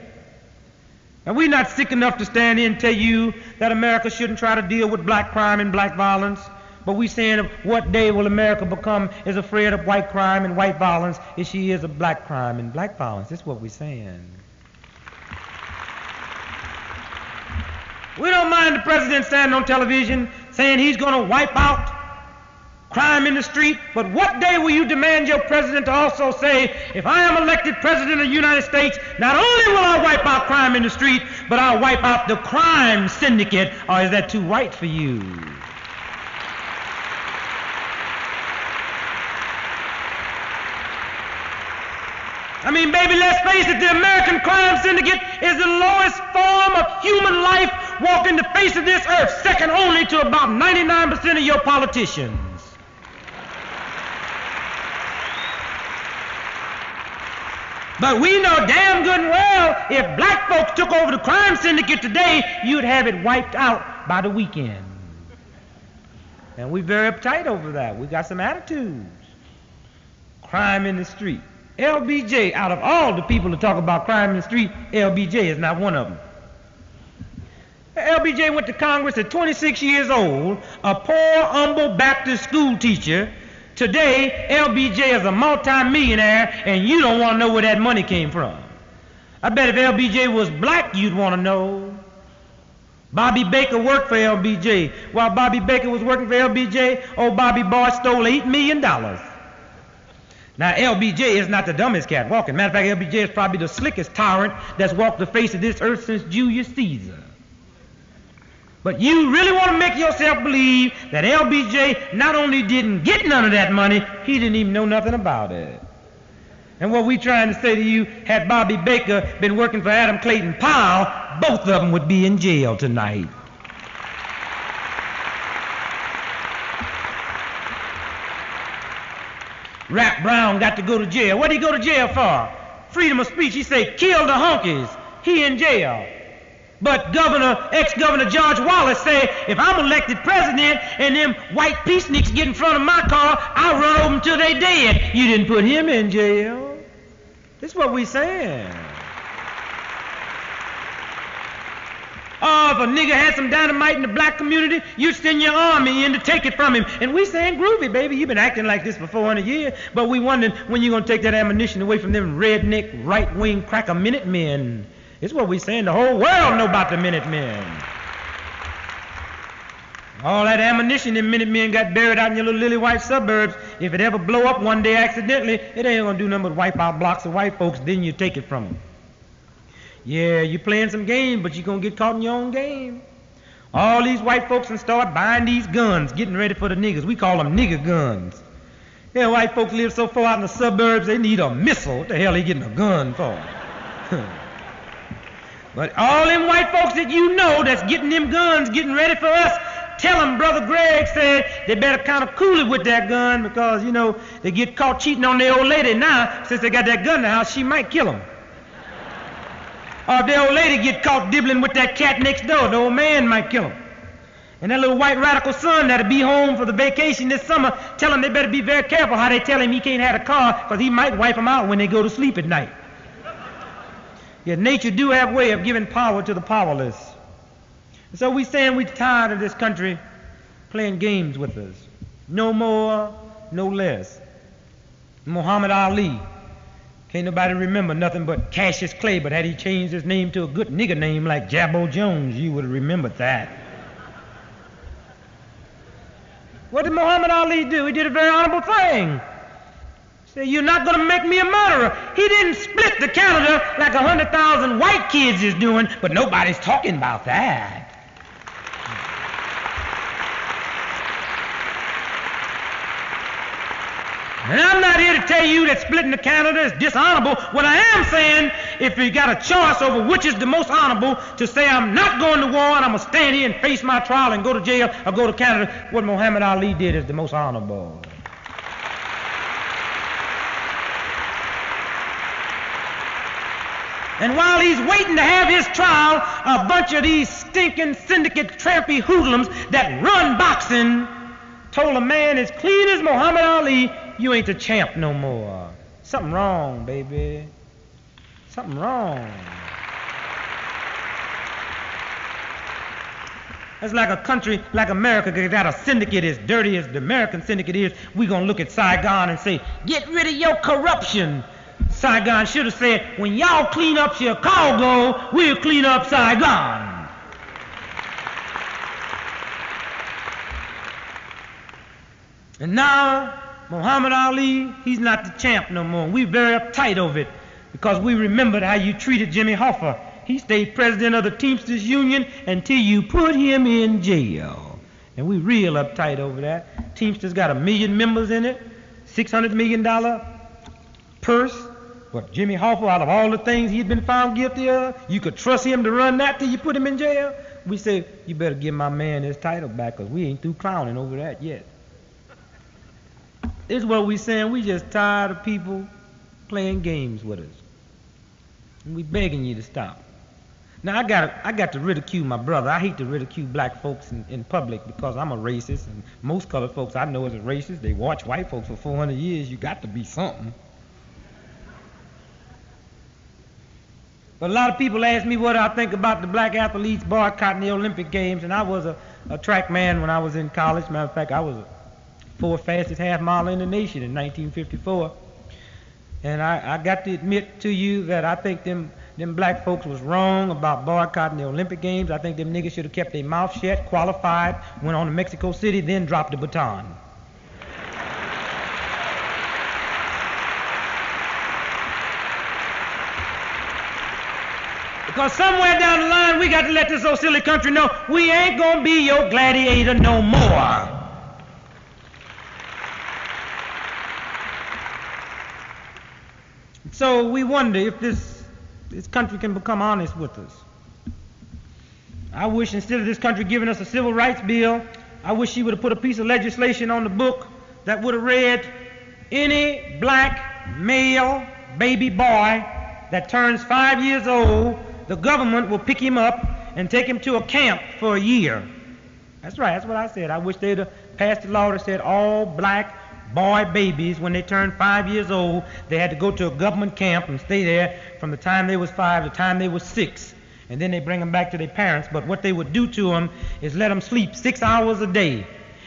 And we're not sick enough to stand here and tell you that America shouldn't try to deal with black crime and black violence, but we're saying what day will America become as afraid of white crime and white violence as she is of black crime and black violence. That's what we're saying. We don't mind the president standing on television saying he's going to wipe out crime in the street, but what day will you demand your president to also say, if I am elected president of the United States, not only will I wipe out crime in the street, but I'll wipe out the crime syndicate? Or is that too white for you? I mean, baby, let's face it, the American crime syndicate is the lowest form of human life walking the face of this earth, second only to about 99% of your politicians. But we know damn good and well, if black folks took over the crime syndicate today, you'd have it wiped out by the weekend. And we're very uptight over that. We got some attitudes. Crime in the street. LBJ, out of all the people to talk about crime in the street, LBJ is not one of them. LBJ went to Congress at 26 years old, a poor, humble Baptist school teacher. Today, LBJ is a multi-millionaire, and you don't want to know where that money came from. I bet if LBJ was black, you'd want to know. Bobby Baker worked for LBJ. While Bobby Baker was working for LBJ, old Bobby Boy stole $8 million. Now, LBJ is not the dumbest cat walking. Matter of fact, LBJ is probably the slickest tyrant that's walked the face of this earth since Julius Caesar. But you really want to make yourself believe that LBJ not only didn't get none of that money, he didn't even know nothing about it. And what we trying to say to you, had Bobby Baker been working for Adam Clayton Powell, both of them would be in jail tonight. Rap Brown got to go to jail. What did he go to jail for? Freedom of speech. He said, kill the honkies. He in jail. But ex-Governor George Wallace said, if I'm elected president and them white peaceniks get in front of my car, I'll run over them till they dead. You didn't put him in jail. This is what we saying. Oh, if a nigger had some dynamite in the black community, you'd send your army in to take it from him. And we saying, groovy, baby, you've been acting like this for 400 years, but we wondering when you're going to take that ammunition away from them redneck, right-wing cracker Minutemen. It's what we saying. The whole world know about the Minutemen. All that ammunition them Minutemen got buried out in your little lily white suburbs. If it ever blow up one day accidentally, it ain't going to do nothing but wipe out blocks of white folks, then you take it from them. Yeah, you're playing some game, but you're going to get caught in your own game. All these white folks and start buying these guns, getting ready for the niggers. We call them nigger guns. Yeah, white folks live so far out in the suburbs, they need a missile. What the hell are they getting a gun for? But all them white folks that you know that's getting them guns, getting ready for us, tell them Brother Greg said they better kind of cool it with that gun because, you know, they get caught cheating on their old lady now. Since they got that gun in the house, she might kill them. Or if the old lady get caught dibbling with that cat next door, the old man might kill him. And that little white radical son that'll be home for the vacation this summer, tell him they better be very careful how they tell him he can't have a car because he might wipe them out when they go to sleep at night. Yet nature do have a way of giving power to the powerless. And so we saying we're tired of this country playing games with us. No more, no less. Muhammad Ali. Can't nobody remember nothing but Cassius Clay, but had he changed his name to a good nigger name like Jabbo Jones, you would have remembered that. What did Muhammad Ali do? He did a very honorable thing. He said, you're not going to make me a murderer. He didn't split the Canada like 100,000 white kids is doing, but nobody's talking about that. And I'm not here to tell you that splitting the Canada is dishonorable. What I am saying, if you got a choice over which is the most honorable, to say I'm not going to war and I'm going to stand here and face my trial and go to jail or go to Canada, what Muhammad Ali did is the most honorable. And while he's waiting to have his trial, a bunch of these stinking syndicate trampy hoodlums that run boxing told a man as clean as Muhammad Ali, you ain't the champ no more. Something wrong, baby. Something wrong. That's like a country like America got a syndicate as dirty as the American syndicate is. We're going to look at Saigon and say, get rid of your corruption. Saigon should have said, when y'all clean up Chicago, we'll clean up Saigon. And now, Muhammad Ali, he's not the champ no more. We're very uptight over it because we remembered how you treated Jimmy Hoffa. He stayed president of the Teamsters Union until you put him in jail. And we real uptight over that. Teamsters got 1 million members in it, $600 million purse. But Jimmy Hoffa, out of all the things he'd been found guilty of, you could trust him to run that till you put him in jail? We say, you better give my man his title back because we ain't through clowning over that yet. This is what we saying. We just tired of people playing games with us. And we begging you to stop. Now, I got to ridicule my brother. I hate to ridicule black folks in public because I'm a racist, and most colored folks I know is a racist. They watch white folks for 400 years. You got to be something. But a lot of people ask me what I think about the black athletes boycotting the Olympic Games, and I was a track man when I was in college. Matter of fact, I was the fourth fastest half miler in the nation in 1954. And I got to admit to you that I think them black folks was wrong about boycotting the Olympic Games. I think them niggas should have kept their mouth shut, qualified, went on to Mexico City, then dropped the baton. Because somewhere down the line, we got to let this old silly country know we ain't gonna be your gladiator no more. So we wonder if this country can become honest with us. I wish instead of this country giving us a civil rights bill, I wish she would have put a piece of legislation on the book that would have read, any black male baby boy that turns 5 years old, the government will pick him up and take him to a camp for a year. That's right, that's what I said. I wish they'd have passed a law that said all black boy babies, when they turned 5 years old, they had to go to a government camp and stay there from the time they was 5 to the time they was 6. And then they bring them back to their parents. But what they would do to them is let them sleep 6 hours a day.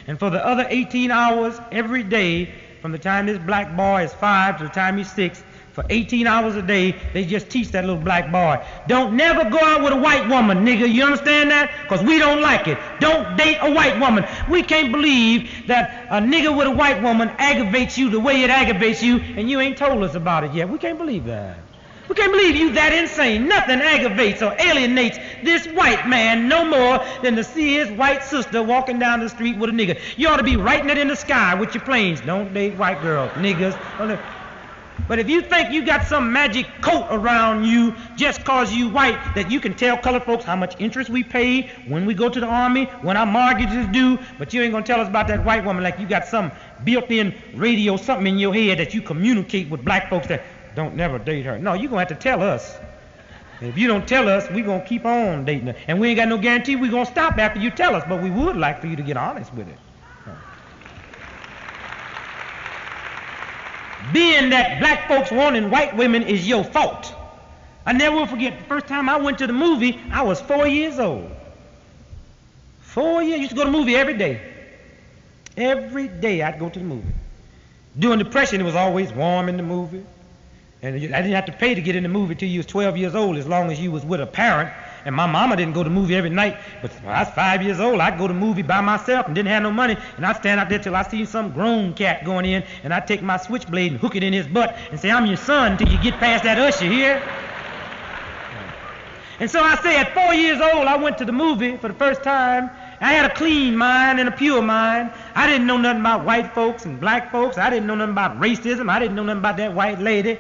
And for the other 18 hours every day, from the time this black boy is 5 to the time he's 6, for 18 hours a day, they just teach that little black boy, don't never go out with a white woman, nigga. You understand that? Because we don't like it. Don't date a white woman. We can't believe that a nigga with a white woman aggravates you the way it aggravates you, and you ain't told us about it yet. We can't believe that. We can't believe you that insane. Nothing aggravates or alienates this white man no more than to see his white sister walking down the street with a nigga. You ought to be writing it in the sky with your planes. Don't date white girls, niggas. But if you think you got some magic coat around you just cause you white, that you can tell colored folks how much interest we pay when we go to the army, when our mortgages due, but you ain't gonna tell us about that white woman like you got some built-in radio, something in your head that you communicate with black folks that don't never date her. No, you're gonna have to tell us. If you don't tell us, we're gonna keep on dating her. And we ain't got no guarantee we're gonna stop after you tell us, but we would like for you to get honest with it. Being that black folks wanting white women is your fault. I never will forget the first time I went to the movie, I was 4 years old. 4 years, I used to go to the movie every day. Every day I'd go to the movie. During the Depression, it was always warm in the movie. And I didn't have to pay to get in the movie till you was 12 years old, as long as you was with a parent. And my mama didn't go to the movie every night, but when I was 5 years old, I'd go to the movie by myself and didn't have no money, and I'd stand out there till I see some grown cat going in, and I'd take my switchblade and hook it in his butt and say, I'm your son till you get past that usher here. And so I say at 4 years old, I went to the movie for the first time. I had a clean mind and a pure mind. I didn't know nothing about white folks and black folks. I didn't know nothing about racism. I didn't know nothing about that white lady.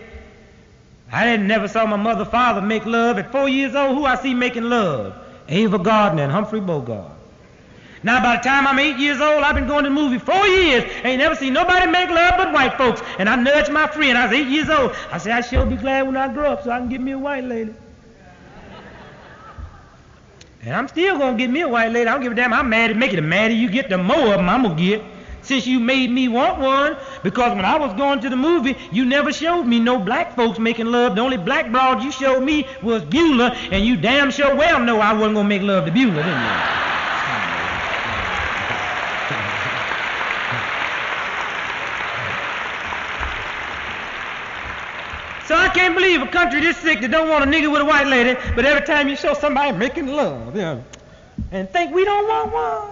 I never saw my mother, father make love. At 4 years old, who I see making love? Ava Gardner and Humphrey Bogart. Now, by the time I'm 8 years old, I've been going to the movie 4 years. Ain't never seen nobody make love but white folks. And I nudged my friend. I was 8 years old. I said, I sure be glad when I grow up so I can get me a white lady. And I'm still going to get me a white lady. I don't give a damn. I'm mad at making it. The madder you get, the more of them I'm going to get. Since you made me want one, because when I was going to the movie, you never showed me no black folks making love. The only black broad you showed me was Beulah, and you damn sure well know I wasn't going to make love to Beulah, didn't you? So I can't believe a country this sick that don't want a nigga with a white lady, but every time you show somebody making love, and think we don't want one.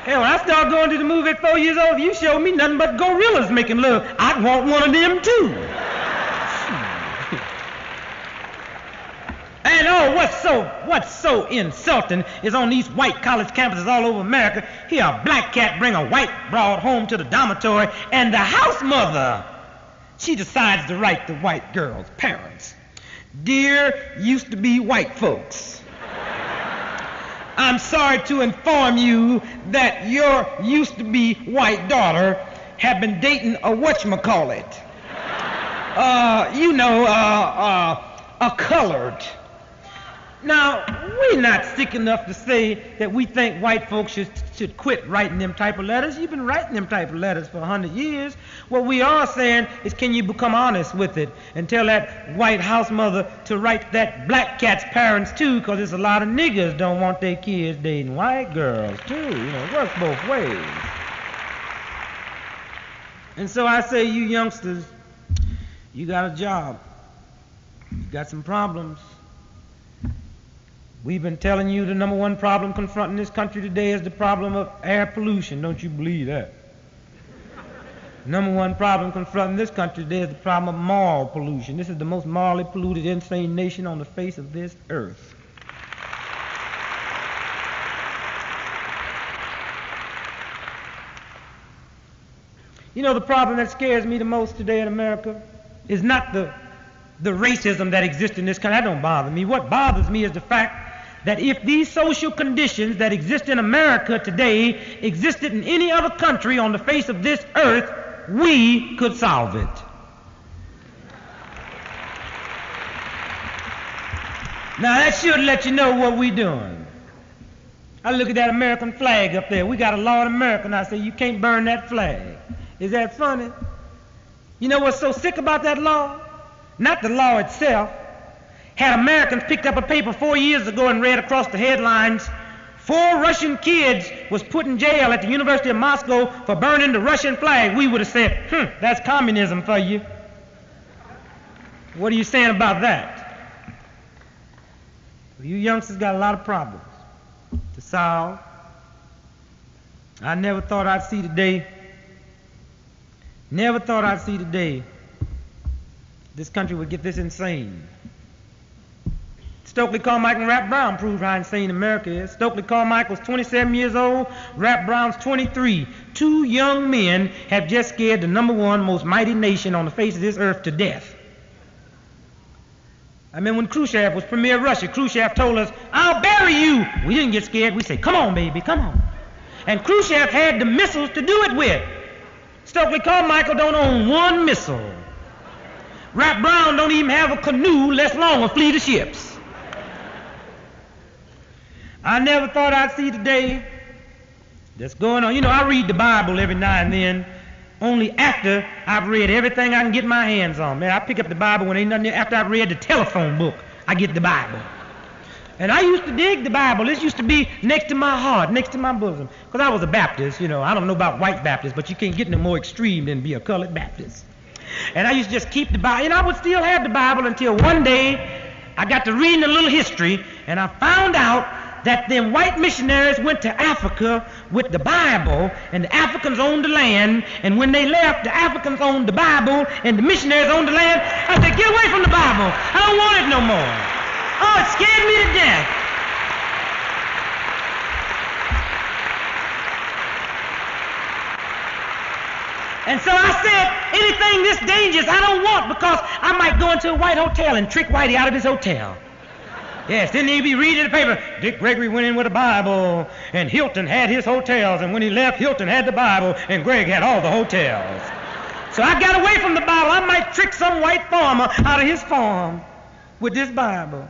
Hell, when I started going to the movie at 4 years old, if you showed me nothing but gorillas making love, I'd want one of them too. And what's so insulting is on these white college campuses all over America, here a black cat bring a white broad home to the dormitory, and the house mother, she decides to write the white girl's parents. Dear used to be white folks, I'm sorry to inform you that your used-to-be white daughter have been dating a whatchamacallit. A colored. Now, we're not sick enough to say that we think white folks should quit writing them type of letters. You've been writing them type of letters for 100 years. What we are saying is, can you become honest with it and tell that white house mother to write that black cat's parents too, because there's a lot of niggers don't want their kids dating white girls too. It works both ways. And so I say, you youngsters, you got a job. You got some problems. We've been telling you the number one problem confronting this country today is the problem of air pollution. Don't you believe that? Number one problem confronting this country today is the problem of moral pollution. This is the most morally polluted, insane nation on the face of this earth. The problem that scares me the most today in America is not the racism that exists in this country. That don't bother me. What bothers me is the fact that if these social conditions that exist in America today existed in any other country on the face of this earth, we could solve it. Now that should let you know what we're doing. I look at that American flag up there. We got a law in America, and I say, you can't burn that flag. Is that funny? You know what's so sick about that law? Not the law itself. Had Americans picked up a paper 4 years ago and read across the headlines, 4 Russian kids was put in jail at the University of Moscow for burning the Russian flag, we would have said, that's communism for you. What are you saying about that? Well, you youngsters got a lot of problems to solve. I never thought I'd see today this country would get this insane. Stokely Carmichael and Rap Brown proved how insane America is. Stokely Carmichael's 27 years old, Rap Brown's 23. 2 young men have just scared the number one most mighty nation on the face of this earth to death. I mean, when Khrushchev was premier of Russia, Khrushchev told us, I'll bury you. We didn't get scared. We said, come on, baby, come on. And Khrushchev had the missiles to do it with. Stokely Carmichael don't own 1 missile. Rap Brown don't even have a canoe, less long a fleet of ships. I never thought I'd see the day that's going on. I read the Bible every now and then, only after I've read everything I can get my hands on. Man, I pick up the Bible when ain't nothing there. After I've read the telephone book, I get the Bible. And I used to dig the Bible. This used to be next to my heart, next to my bosom. Because I was a Baptist, I don't know about white Baptists, but you can't get no more extreme than be a colored Baptist. And I used to just keep the Bible. And I would still have the Bible until one day I got to reading a little history, and I found out that them white missionaries went to Africa with the Bible, and the Africans owned the land, and when they left, the Africans owned the Bible, and the missionaries owned the land. I said, get away from the Bible. I don't want it no more. Oh, it scared me to death. And so I said, anything this dangerous I don't want, because I might go into a white hotel and trick Whitey out of his hotel. Yes, then he'd be reading the paper. D.Gregory went in with a Bible, and Hilton had his hotels, and when he left, Hilton had the Bible, and Greg had all the hotels. So I got away from the Bible. I might trick some white farmer out of his farm with this Bible.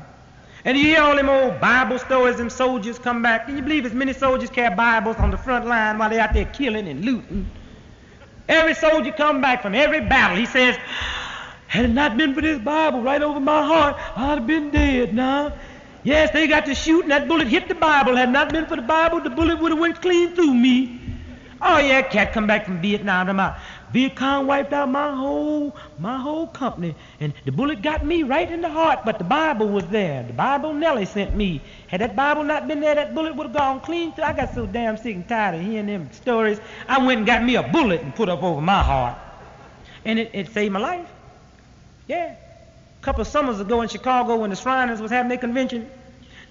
And you hear all them old Bible stories, them soldiers come back. Can you believe as many soldiers carry Bibles on the front line while they're out there killing and looting? Every soldier come back from every battle. He says, had it not been for this Bible right over my heart, I'd have been dead now. Yes, they got to shoot, and that bullet hit the Bible. Had it not been for the Bible, the bullet would have went clean through me. Oh, yeah, cat come back from Vietnam. Vietcong wiped out my whole company, and the bullet got me right in the heart, but the Bible was there. The Bible Nellie sent me. Had that Bible not been there, that bullet would have gone clean through. I got so damn sick and tired of hearing them stories, I went and got me a bullet and put up over my heart. And it saved my life. Yeah. A couple of summers ago in Chicago when the Shriners was having their convention.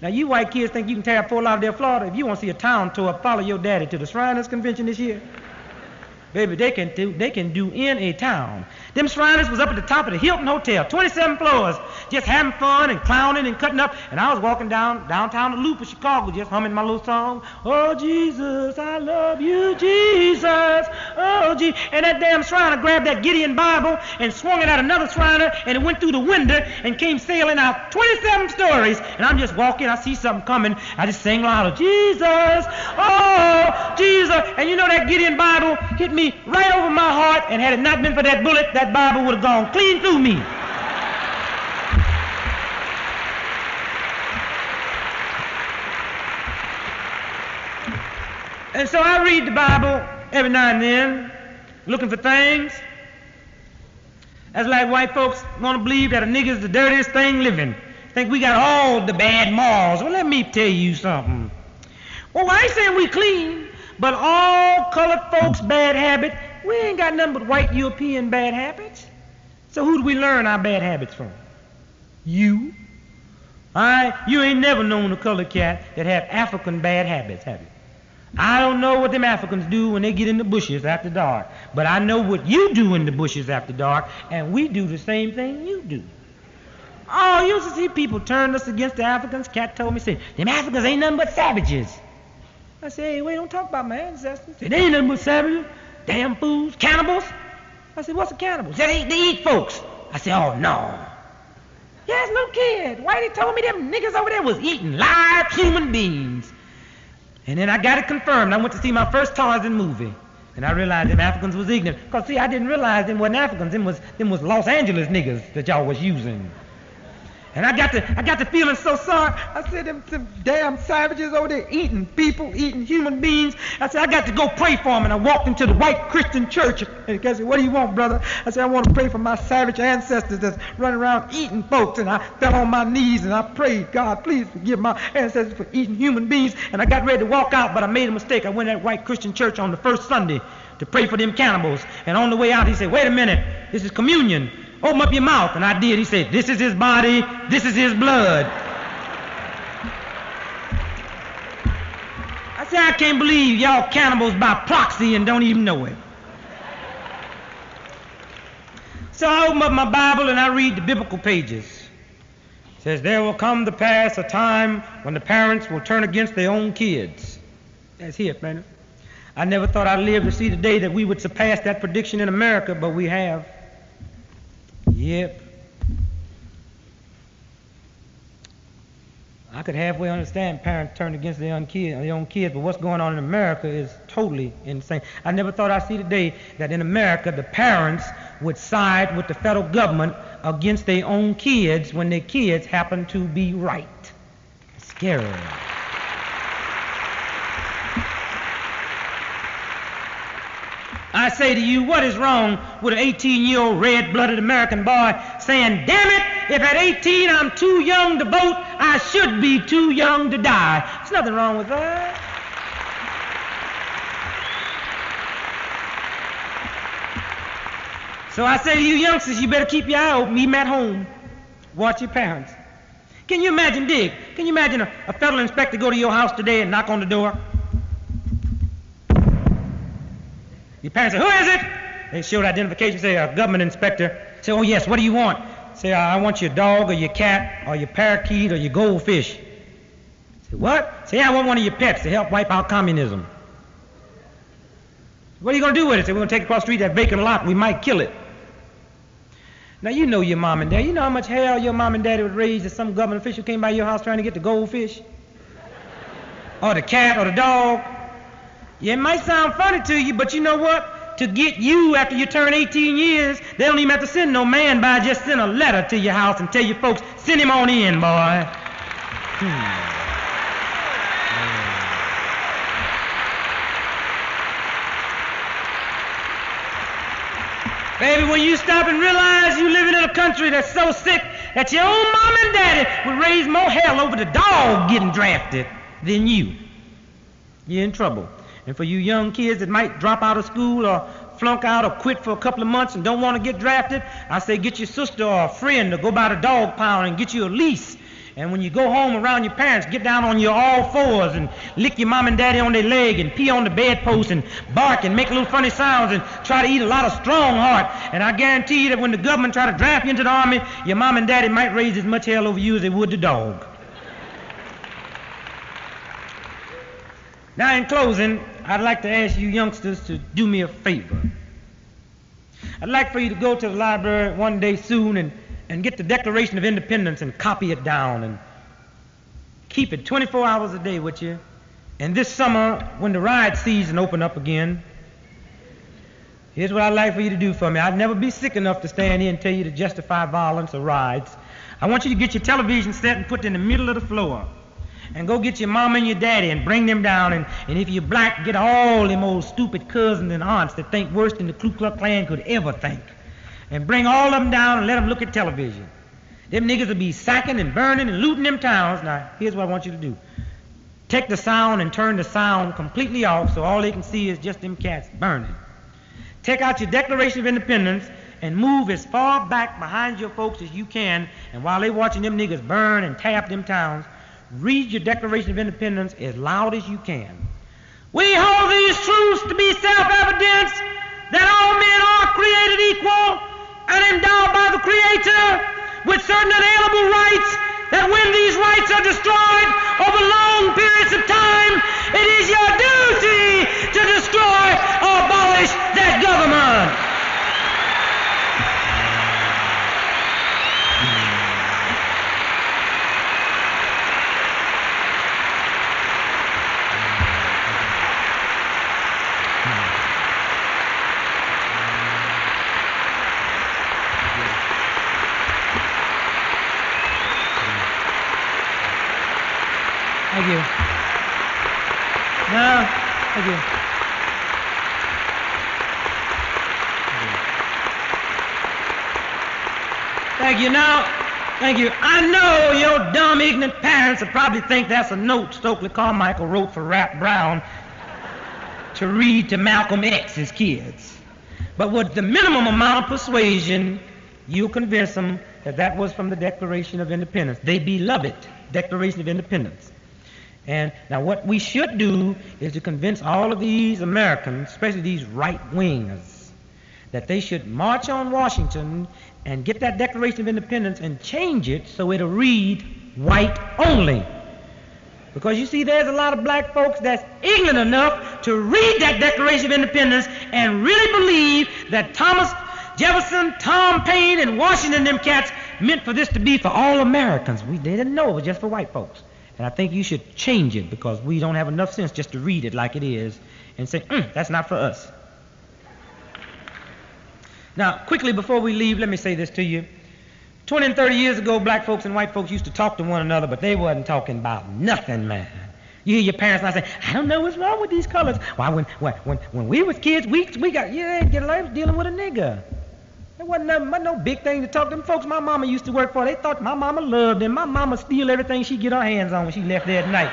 Now, you white kids think you can tear up Fort Lauderdale, Florida. If you want to see a town tour, follow your daddy to the Shriners convention this year. Baby, they can do in a town. Them Shriners was up at the top of the Hilton Hotel, 27 floors, just having fun and clowning and cutting up. And I was walking downtown the Loop of Chicago, just humming my little song. Oh, Jesus, I love you, Jesus. Oh, Jesus. And that damn Shriner grabbed that Gideon Bible and swung it at another Shriner, and it went through the window and came sailing out 27 stories. And I'm just walking, I see something coming. I just sang louder, Jesus, oh, Jesus. And you know that Gideon Bible hit me right over my heart, and had it not been for that bullet, that Bible would have gone clean through me. And so I read the Bible every now and then, looking for things. That's like white folks want to believe that a nigger's the dirtiest thing living. Think we got all the bad morals. Well, let me tell you something. Well, I ain't saying we clean, but all colored folks' bad habits, we ain't got nothing but white European bad habits. So who do we learn our bad habits from? You. All right? You ain't never known a colored cat that have African bad habits, have you? I don't know what them Africans do when they get in the bushes after dark, but I know what you do in the bushes after dark, and we do the same thing you do. Oh, you used to see people turn us against the Africans. Cat told me, say, them Africans ain't nothing but savages. I said, hey, wait, don't talk about my ancestors. They ain't nothing but savages, damn fools, cannibals. I said, what's a cannibal? They eat folks. I said, oh, no. Yes, little kid. Whitey told me them niggas over there was eating live human beings. And then I got it confirmed. I went to see my first Tarzan movie. And I realized them Africans was ignorant. Because, see, I didn't realize them wasn't Africans. Them was Los Angeles niggas that y'all was using. And I got to feeling so sorry. I said, them damn savages over there eating people, eating human beings. I said, I got to go pray for them. And I walked into the white Christian church. And the guy said, what do you want, brother? I said, I want to pray for my savage ancestors that's running around eating folks. And I fell on my knees and I prayed, God, please forgive my ancestors for eating human beings. And I got ready to walk out, but I made a mistake. I went to that white Christian church on the first Sunday to pray for them cannibals. And on the way out, he said, wait a minute, this is communion. Open up your mouth. And I did. He said, this is his body, this is his blood. I said, I can't believe y'all cannibals by proxy and don't even know it. So I open up my Bible and I read the biblical pages. It says, there will come to pass a time when the parents will turn against their own kids. That's here, man. I never thought I'd live to see the day that we would surpass that prediction in America, but we have. Yep. I could halfway understand parents turn against their own kids, but what's going on in America is totally insane. I never thought I'd see the day that in America the parents would side with the federal government against their own kids when their kids happen to be right. It's scary. I say to you, what is wrong with an 18-year-old red-blooded American boy saying, damn it, if at 18 I'm too young to vote, I should be too young to die. There's nothing wrong with that. So I say to you youngsters, you better keep your eye open, even at home. Watch your parents. Can you imagine, Dig? Can you imagine a federal inspector go to your house today and knock on the door? Your parents say, who is it? They show the identification, say, a government inspector. Say, oh, yes, what do you want? Say, I want your dog or your cat or your parakeet or your goldfish. Say, what? Say, I want one of your pets to help wipe out communism. What are you going to do with it? Say, we're going to take it across the street, that vacant lot, we might kill it. Now, you know your mom and dad. You know how much hell your mom and daddy would raise if some government official came by your house trying to get the goldfish? Or the cat or the dog? Yeah, it might sound funny to you, but you know what? To get you after you turn 18 years, they don't even have to send no man by. Just send a letter to your house and tell your folks, send him on in, boy. Baby, when you stop and realize you living in a country that's so sick that your own mom and daddy would raise more hell over the dog getting drafted than you, you're in trouble. And for you young kids that might drop out of school or flunk out or quit for a couple of months and don't want to get drafted, I say get your sister or a friend to go by the dog pound and get you a lease And when you go home around your parents, get down on your all fours and lick your mom and daddy on their leg and pee on the bedpost and bark and make little funny sounds and try to eat a lot of strong heart. And I guarantee you that when the government try to draft you into the army, your mom and daddy might raise as much hell over you as they would the dog. Now in closing, I'd like to ask you youngsters to do me a favor. I'd like for you to go to the library one day soon and get the Declaration of Independence and copy it down and keep it 24 hours a day with you. And this summer, when the riot season open up again, here's what I'd like for you to do for me. I'd never be sick enough to stand here and tell you to justify violence or riots. I want you to get your television set and put it in the middle of the floor. And go get your mama and your daddy and bring them down. And if you're black, get all them old stupid cousins and aunts that think worse than the Ku Klux Klan could ever think. And bring all of them down and let them look at television. Them niggas will be sacking and burning and looting them towns. Now, here's what I want you to do. Take the sound and turn the sound completely off so all they can see is just them cats burning. Take out your Declaration of Independence and move as far back behind your folks as you can. And while they watching them niggas burn and tear up them towns, read your Declaration of Independence as loud as you can. We hold these truths to be self-evident, that all men are created equal and endowed by the Creator with certain inalienable rights, that when these rights are destroyed over long periods of time, it is your duty to destroy or abolish that government. Thank you. No, thank you. Thank you. Now, thank you. I know your dumb, ignorant parents will probably think that's a note Stokely Carmichael wrote for Rap Brown to read to Malcolm X's kids. But with the minimum amount of persuasion, you'll convince them that that was from the Declaration of Independence. They beloved Declaration of Independence. And now what we should do is to convince all of these Americans, especially these right-wingers, that they should march on Washington and get that Declaration of Independence and change it so it'll read white only. Because you see, there's a lot of black folks that's ignorant enough to read that Declaration of Independence and really believe that Thomas Jefferson, Tom Paine, and Washington, them cats, meant for this to be for all Americans. They didn't know it was just for white folks. And I think you should change it because we don't have enough sense just to read it like it is and say, that's not for us. Now, quickly before we leave, let me say this to you. 20 and 30 years ago, black folks and white folks used to talk to one another, but they wasn't talking about nothing, man. You hear your parents now say, I don't know what's wrong with these colors. Why, when we was kids, we got, you didn't get along dealing with a nigger. It wasn't no big thing to talk to them folks my mama used to work for. They thought my mama loved them. My mama steal everything she get her hands on when she left there at night.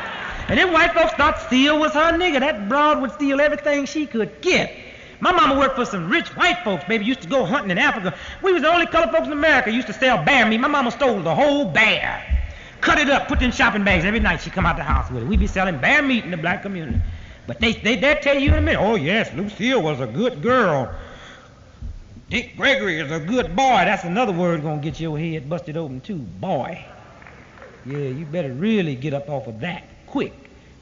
And them white folks thought Steele was her nigga. That broad would steal everything she could get. My mama worked for some rich white folks, baby, used to go hunting in Africa. We was the only colored folks in America used to sell bear meat. My mama stole the whole bear, cut it up, put it in shopping bags. Every night she come out the house with it. We be selling bear meat in the black community. But they'll tell you in a minute, oh yes, Lucille was a good girl. D.Gregory is a good boy. That's another word gonna get your head busted open too, boy. Yeah, you better really get up off of that quick.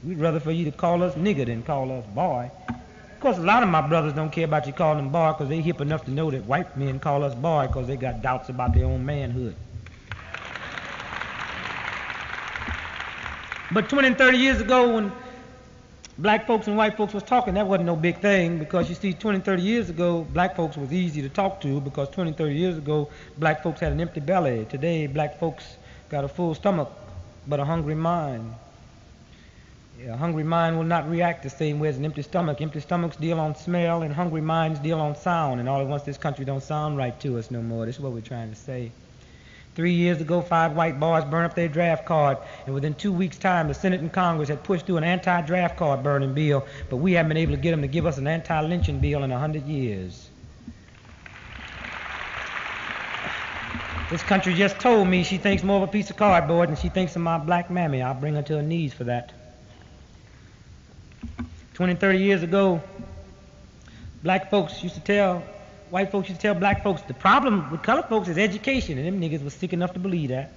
We'd rather for you to call us nigger than call us boy. Of course, a lot of my brothers don't care about you calling them boy because they hip enough to know that white men call us boy because they got doubts about their own manhood. But 20 and 30 years ago when black folks and white folks was talking, that wasn't no big thing because you see 20 and 30 years ago black folks was easy to talk to because 20 and 30 years ago black folks had an empty belly. Today black folks got a full stomach but a hungry mind. A hungry mind will not react the same way as an empty stomach. Empty stomachs deal on smell and hungry minds deal on sound, and all at once this country don't sound right to us no more. This is what we're trying to say. 3 years ago, 5 white boys burned up their draft card, and within 2 weeks' time, the Senate and Congress had pushed through an anti-draft card burning bill, but we haven't been able to get them to give us an anti-lynching bill in 100 years. This country just told me she thinks more of a piece of cardboard than she thinks of my black mammy. I'll bring her to her knees for that. 20, 30 years ago, white folks used to tell black folks the problem with colored folks is education, and them niggas was sick enough to believe that.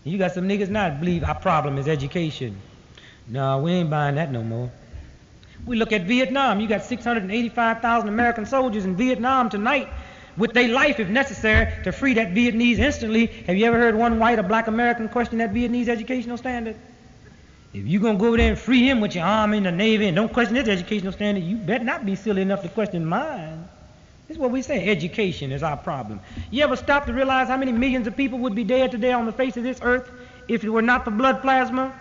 And you got some niggas now that believe our problem is education. No, we ain't buying that no more. We look at Vietnam. You got 685,000 American soldiers in Vietnam tonight with their life, if necessary, to free that Vietnamese instantly. Have you ever heard one white or black American question that Vietnamese educational standard? If you're going to go over there and free him with your army and the Navy and don't question his educational standard, you better not be silly enough to question mine. This is what we say. Education is our problem. You ever stop to realize how many millions of people would be dead today on the face of this earth if it were not for blood plasma?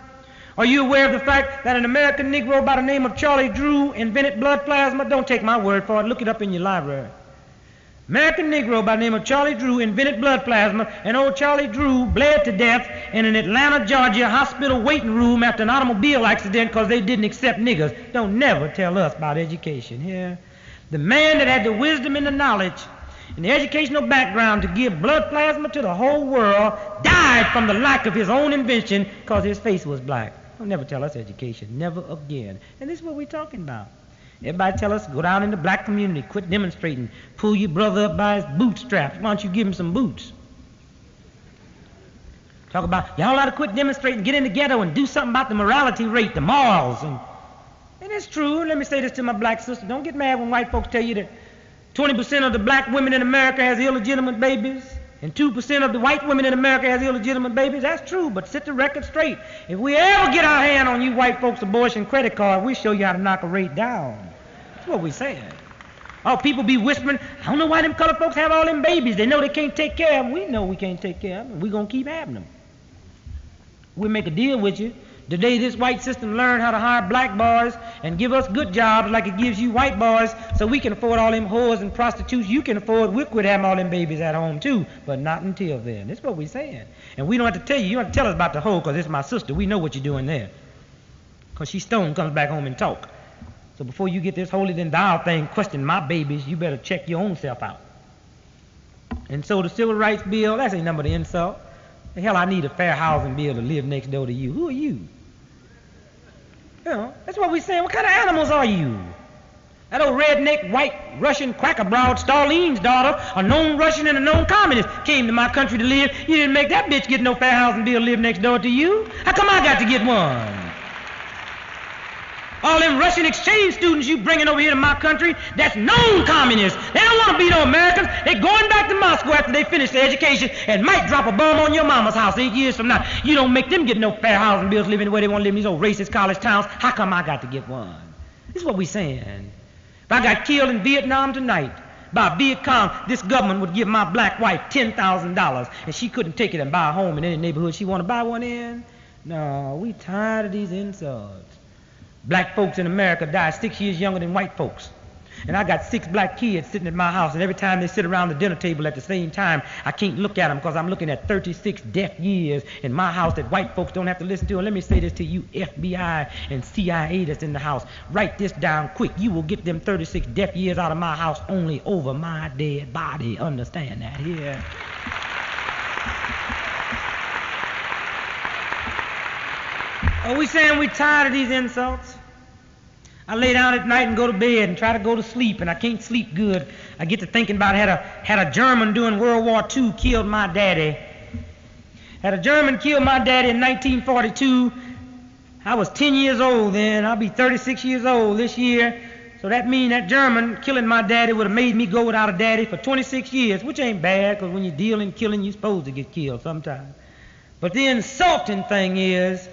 Are you aware of the fact that an American Negro by the name of Charlie Drew invented blood plasma? Don't take my word for it. Look it up in your library. American Negro by the name of Charlie Drew invented blood plasma, and old Charlie Drew bled to death in an Atlanta, Georgia hospital waiting room after an automobile accident because they didn't accept niggers. Don't never tell us about education here. The man that had the wisdom and the knowledge and the educational background to give blood plasma to the whole world died from the lack of his own invention because his face was black. Don't never tell us education. Never again. And this is what we're talking about. Everybody tell us, go down in the black community, quit demonstrating, pull your brother up by his bootstraps. Why don't you give him some boots? Talk about, y'all ought to quit demonstrating, get in the ghetto and do something about the morality rate, the morals. And it's true. Let me say this to my black sister. Don't get mad when white folks tell you that 20% of the black women in America has illegitimate babies and 2% of the white women in America has illegitimate babies. That's true, but set the record straight. If we ever get our hand on you white folks' abortion credit card, we'll show you how to knock a rate down. That's what we're saying. Oh, people be whispering, I don't know why them colored folks have all them babies. They know they can't take care of them. We know we can't take care of them, and we're going to keep having them. We'll make a deal with you. The day this white system learn how to hire black boys and give us good jobs like it gives you white boys so we can afford all them whores and prostitutes you can afford, we'll quit having all them babies at home too, but not until then. That's what we're saying. And we don't have to tell you. You don't have to tell us about the hoe because it's my sister. We know what you're doing there. Because she's stoned, comes back home and talk. So before you get this holier than thou thing, question my babies, you better check your own self out. And so the Civil Rights Bill, that's ain't nothing but an insult. The hell, I need a fair housing bill to live next door to you. Who are you? You know, that's what we're saying. What kind of animals are you? That old redneck, white, Russian cracker broad, Stalin's daughter, a known Russian and a known communist, came to my country to live. You didn't make that bitch get no fair housing bill to live next door to you. How come I got to get one? All them Russian exchange students you bringing over here to my country, that's known communists. They don't want to be no Americans. They're going back to Moscow after they finish their education and might drop a bomb on your mama's house 8 years from now. You don't make them get no fair housing bills living the way they want to live in these old racist college towns. How come I got to get one? This is what we're saying. If I got killed in Vietnam tonight by Viet Cong, this government would give my black wife $10,000 and she couldn't take it and buy a home in any neighborhood she want to buy one in. No, we tired of these insults. Black folks in America die 6 years younger than white folks. And I got 6 black kids sitting at my house, and every time they sit around the dinner table at the same time, I can't look at them because I'm looking at 36 death years in my house that white folks don't have to listen to. And let me say this to you FBI and CIA that's in the house. Write this down quick. You will get them 36 death years out of my house only over my dead body. Understand that here? Are we saying we're tired of these insults? I lay down at night and go to bed and try to go to sleep, and I can't sleep good. I get to thinking about had a German during World War II killed my daddy. Had a German killed my daddy in 1942, I was 10 years old then. I'll be 36 years old this year. So that means that German killing my daddy would have made me go without a daddy for 26 years, which ain't bad, because when you deal in killing, you're supposed to get killed sometime. But the insulting thing is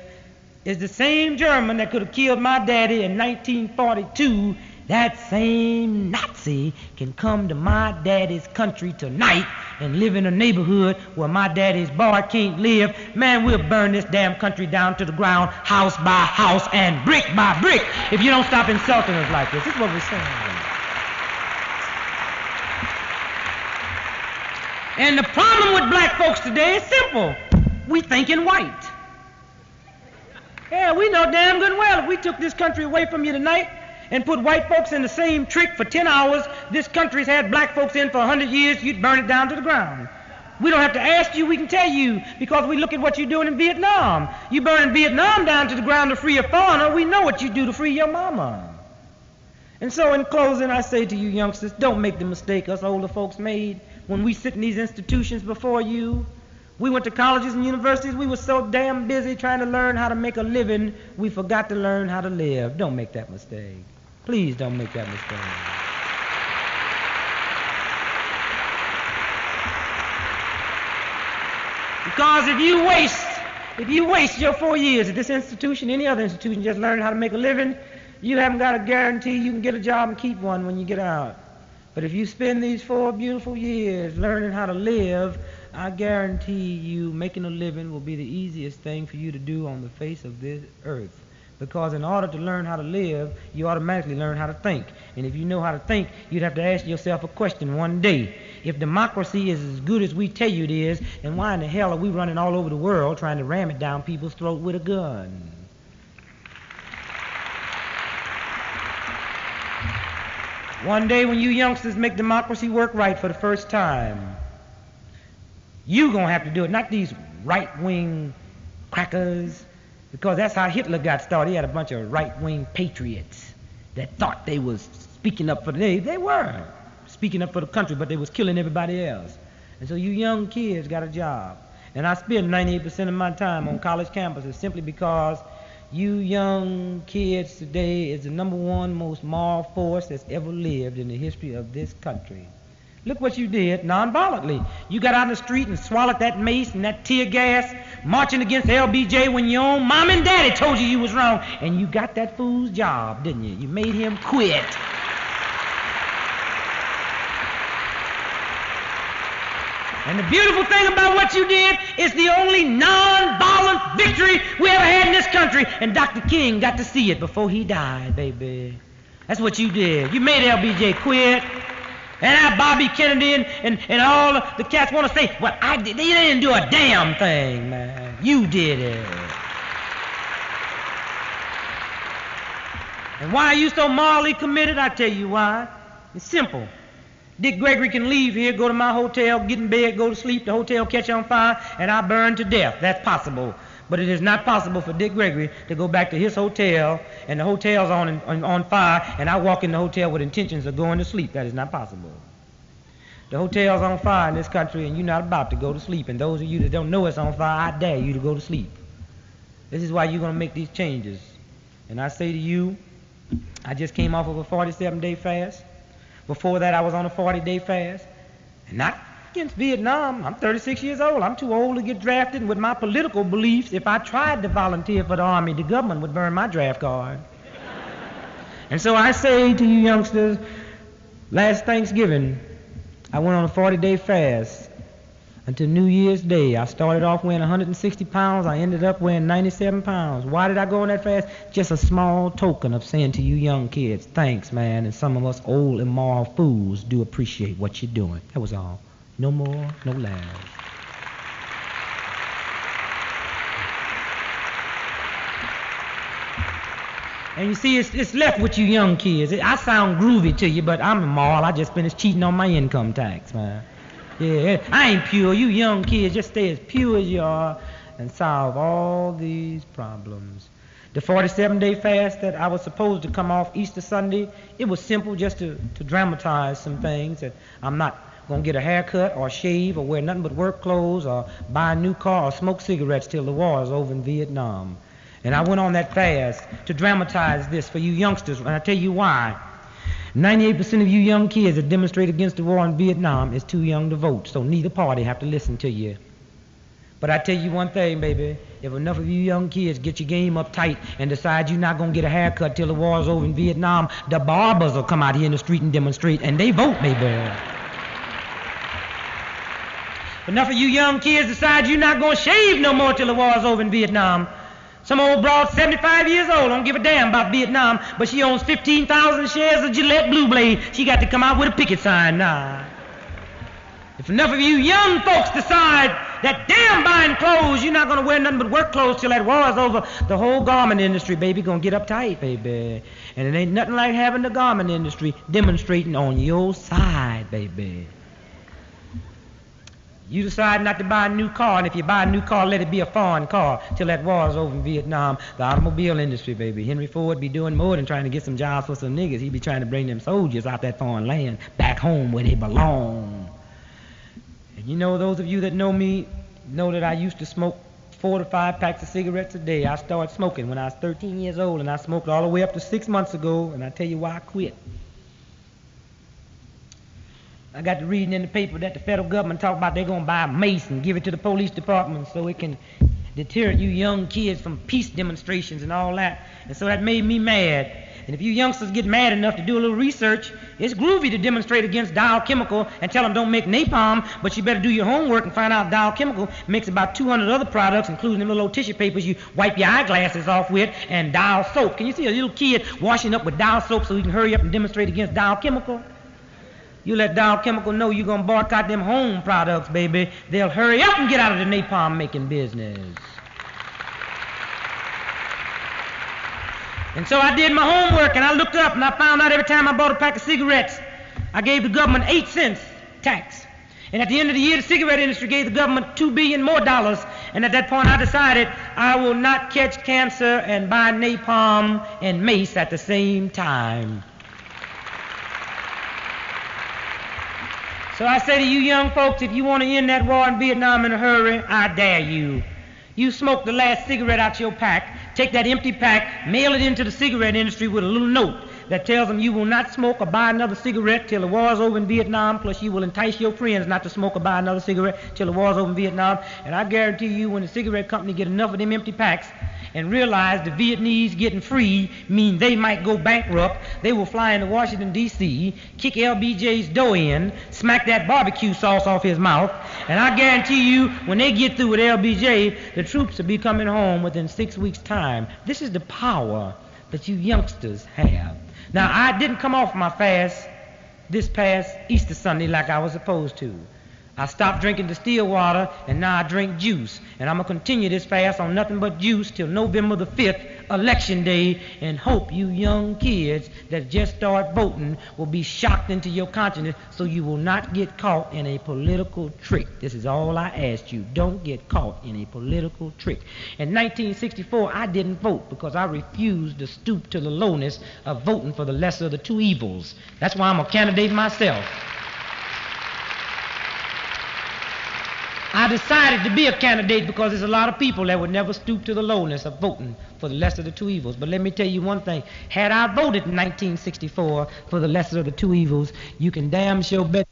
the same German that could have killed my daddy in 1942, that same Nazi can come to my daddy's country tonight and live in a neighborhood where my daddy's boy can't live. Man, we'll burn this damn country down to the ground, house by house and brick by brick, if you don't stop insulting us like this. This is what we're saying. And the problem with black folks today is simple. We thinking white. Yeah, we know damn good well if we took this country away from you tonight and put white folks in the same trick for 10 hours this country's had black folks in for 100 years, you'd burn it down to the ground. We don't have to ask you, we can tell you, because we look at what you're doing in Vietnam. You burning Vietnam down to the ground to free a foreigner. We know what you do to free your mama. And so in closing, I say to you youngsters, don't make the mistake us older folks made when we sit in these institutions before you. We went to colleges and universities. We were so damn busy trying to learn how to make a living, we forgot to learn how to live. Don't make that mistake. Please don't make that mistake. Because if you waste your 4 years at this institution, any other institution, just learning how to make a living, you haven't got a guarantee you can get a job and keep one when you get out. But if you spend these 4 beautiful years learning how to live, I guarantee you making a living will be the easiest thing for you to do on the face of this earth. Because in order to learn how to live, you automatically learn how to think. And if you know how to think, you'd have to ask yourself a question one day. If democracy is as good as we tell you it is, then why in the hell are we running all over the world trying to ram it down people's throat with a gun? One day when you youngsters make democracy work right for the first time, you're going to have to do it, not these right-wing crackers, because that's how Hitler got started. He had a bunch of right-wing patriots that thought they was speaking up for they were speaking up for the country, but they was killing everybody else. And so you young kids got a job. And I spend 98% of my time on college campuses simply because you young kids today is the #1 most moral force that's ever lived in the history of this country. Look what you did nonviolently. You got out in the street and swallowed that mace and that tear gas, marching against LBJ when your own mom and daddy told you was wrong. And you got that fool's job, didn't you? You made him quit. And the beautiful thing about what you did is the only non-violent victory we ever had in this country. And Dr. King got to see it before he died, baby. That's what you did. You made LBJ quit. And now Bobby Kennedy and all the cats want to say, well, they didn't do a damn thing, man. You did it. And why are you so morally committed? I tell you why. It's simple. D.Gregory can leave here, go to my hotel, get in bed, go to sleep, the hotel catch on fire, and I burn to death. That's possible. But it is not possible for D.Gregory to go back to his hotel, and the hotel's on fire, and I walk in the hotel with intentions of going to sleep. That is not possible. The hotel's on fire in this country, and you're not about to go to sleep. And those of you that don't know it's on fire, I dare you to go to sleep. This is why you're going to make these changes. And I say to you, I just came off of a 47-day fast. Before that, I was on a 40-day fast. And not against Vietnam. I'm 36 years old. I'm too old to get drafted. And with my political beliefs, if I tried to volunteer for the Army, the government would burn my draft card. And so I say to you youngsters, last Thanksgiving, I went on a 40-day fast until New Year's Day. I started off weighing 160 pounds. I ended up weighing 97 pounds. Why did I go on that fast? Just a small token of saying to you young kids, thanks, man, and some of us old immoral fools do appreciate what you're doing. That was all. No more, no less. And you see, it's left with you young kids. I sound groovy to you, but I'm immoral. I just finished cheating on my income tax, man. Yeah, I ain't pure. You young kids, just stay as pure as you are and solve all these problems. The 47-day fast that I was supposed to come off Easter Sunday, it was simple just to dramatize some things. That I'm not going to get a haircut or shave or wear nothing but work clothes or buy a new car or smoke cigarettes till the war is over in Vietnam. And I went on that fast to dramatize this for you youngsters, and I tell you why. 98% of you young kids that demonstrate against the war in Vietnam is too young to vote, so neither party have to listen to you. But I tell you one thing, baby, if enough of you young kids get your game up tight and decide you're not going to get a haircut till the war's over in Vietnam, the barbers will come out here in the street and demonstrate, and they vote, baby. If enough of you young kids decide you're not going to shave no more till the war's over in Vietnam, some old broad 75 years old don't give a damn about Vietnam, but she owns 15,000 shares of Gillette Blue Blade. She got to come out with a picket sign now. If enough of you young folks decide that damn buying clothes, you're not going to wear nothing but work clothes till that war is over, the whole garment industry, baby, going to get uptight, baby. And it ain't nothing like having the garment industry demonstrating on your side, baby. You decide not to buy a new car, and if you buy a new car, let it be a foreign car till that war is over in Vietnam. The automobile industry, baby. Henry Ford be doing more than trying to get some jobs for some niggas. He be trying to bring them soldiers out that foreign land back home where they belong. And you know, those of you that know me know that I used to smoke 4 to 5 packs of cigarettes a day. I started smoking when I was 13 years old, and I smoked all the way up to 6 months ago, and I tell you why I quit. I got to reading in the paper that the federal government talk about they're going to buy a mace and give it to the police department so it can deter you young kids from peace demonstrations and all that. And so that made me mad. And if you youngsters get mad enough to do a little research, it's groovy to demonstrate against Dow Chemical and tell them don't make napalm, but you better do your homework and find out Dow Chemical makes about 200 other products, including them little old tissue papers you wipe your eyeglasses off with, and Dow soap. Can you see a little kid washing up with Dow soap so he can hurry up and demonstrate against Dow Chemical? You let Dow Chemical know you're going to boycott them home products, baby. They'll hurry up and get out of the napalm making business. And so I did my homework, and I looked up, and I found out every time I bought a pack of cigarettes, I gave the government 8 cents tax. And at the end of the year, the cigarette industry gave the government $2 billion more. And at that point, I decided I will not catch cancer and buy napalm and mace at the same time. So I say to you young folks, if you want to end that war in Vietnam in a hurry, I dare you. You smoke the last cigarette out your pack, take that empty pack, mail it into the cigarette industry with a little note that tells them you will not smoke or buy another cigarette till the war's over in Vietnam, plus you will entice your friends not to smoke or buy another cigarette till the war's over in Vietnam. And I guarantee you, when the cigarette company get enough of them empty packs and realize the Vietnamese getting free mean they might go bankrupt, they will fly into Washington, D.C., kick LBJ's door in, smack that barbecue sauce off his mouth, and I guarantee you, when they get through with LBJ, the troops will be coming home within 6 weeks' time. This is the power that you youngsters have. Now, I didn't come off my fast this past Easter Sunday like I was supposed to. I stopped drinking distilled water, and now I drink juice. And I'm going to continue this fast on nothing but juice till November the 5th, Election Day, and hope you young kids that just start voting will be shocked into your consciousness so you will not get caught in a political trick. This is all I asked you. Don't get caught in a political trick. In 1964, I didn't vote because I refused to stoop to the lowness of voting for the lesser of the two evils. That's why I'm a candidate myself. I decided to be a candidate because there's a lot of people that would never stoop to the lowness of voting for the lesser of the two evils. But let me tell you one thing. Had I voted in 1964 for the lesser of the two evils, you can damn sure bet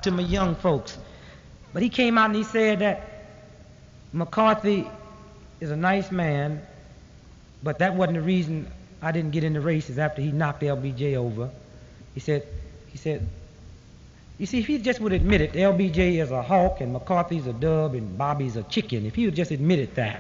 to my young folks. But he came out and he said that McCarthy is a nice man, but that wasn't the reason I didn't get in the races after he knocked LBJ over. He said, you see, if he just would admit it, LBJ is a hawk and McCarthy's a dove and Bobby's a chicken, if he would just admitted that.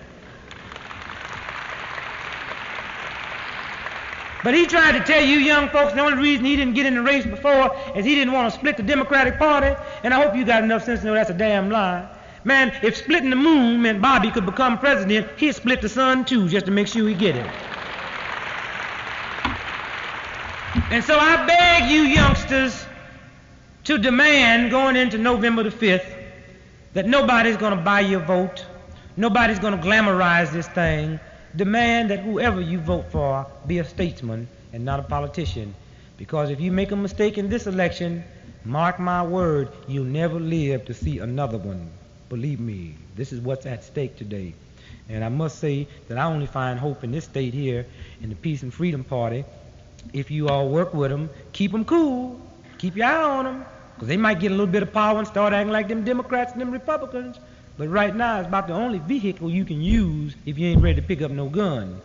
But he tried to tell you young folks the only reason he didn't get in the race before is he didn't want to split the Democratic Party, and I hope you got enough sense to know that's a damn lie. Man, if splitting the moon meant Bobby could become president, he'd split the sun too, just to make sure he get it. And so I beg you youngsters to demand going into November the 5th that nobody's going to buy your vote, nobody's going to glamorize this thing. Demand that whoever you vote for be a statesman and not a politician, because if you make a mistake in this election, mark my word, you'll never live to see another one. Believe me, this is what's at stake today. And I must say that I only find hope in this state here in the Peace and Freedom Party. If you all work with them, keep them cool, keep your eye on them, because they might get a little bit of power and start acting like them Democrats and them Republicans. But right now, it's about the only vehicle you can use if you ain't ready to pick up no gun.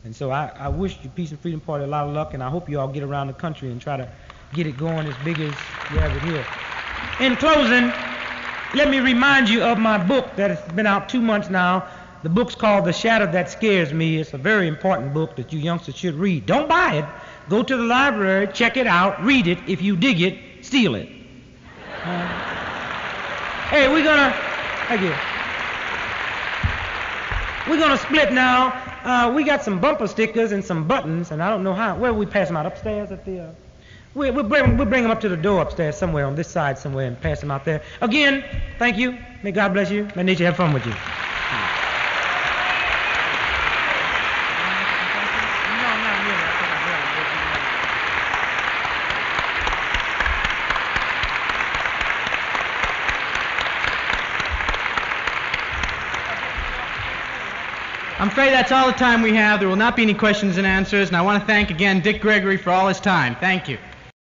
And so I wish the Peace and Freedom Party a lot of luck, and I hope you all get around the country and try to get it going as big as you have it here. In closing, let me remind you of my book that has been out 2 months now. The book's called The Shadow That Scares Me. It's a very important book that you youngsters should read. Don't buy it. Go to the library, check it out, read it. If you dig it, steal it. Hey, we're gonna split now. We got some bumper stickers and some buttons, and I don't know how. Where we pass them out? Upstairs at the. We'll bring them up to the door upstairs somewhere on this side somewhere and pass them out there. Again, thank you. May God bless you. May nature have fun with you. I'm afraid that's all the time we have. There will not be any questions and answers, and I want to thank again Dick Gregory for all his time. Thank you.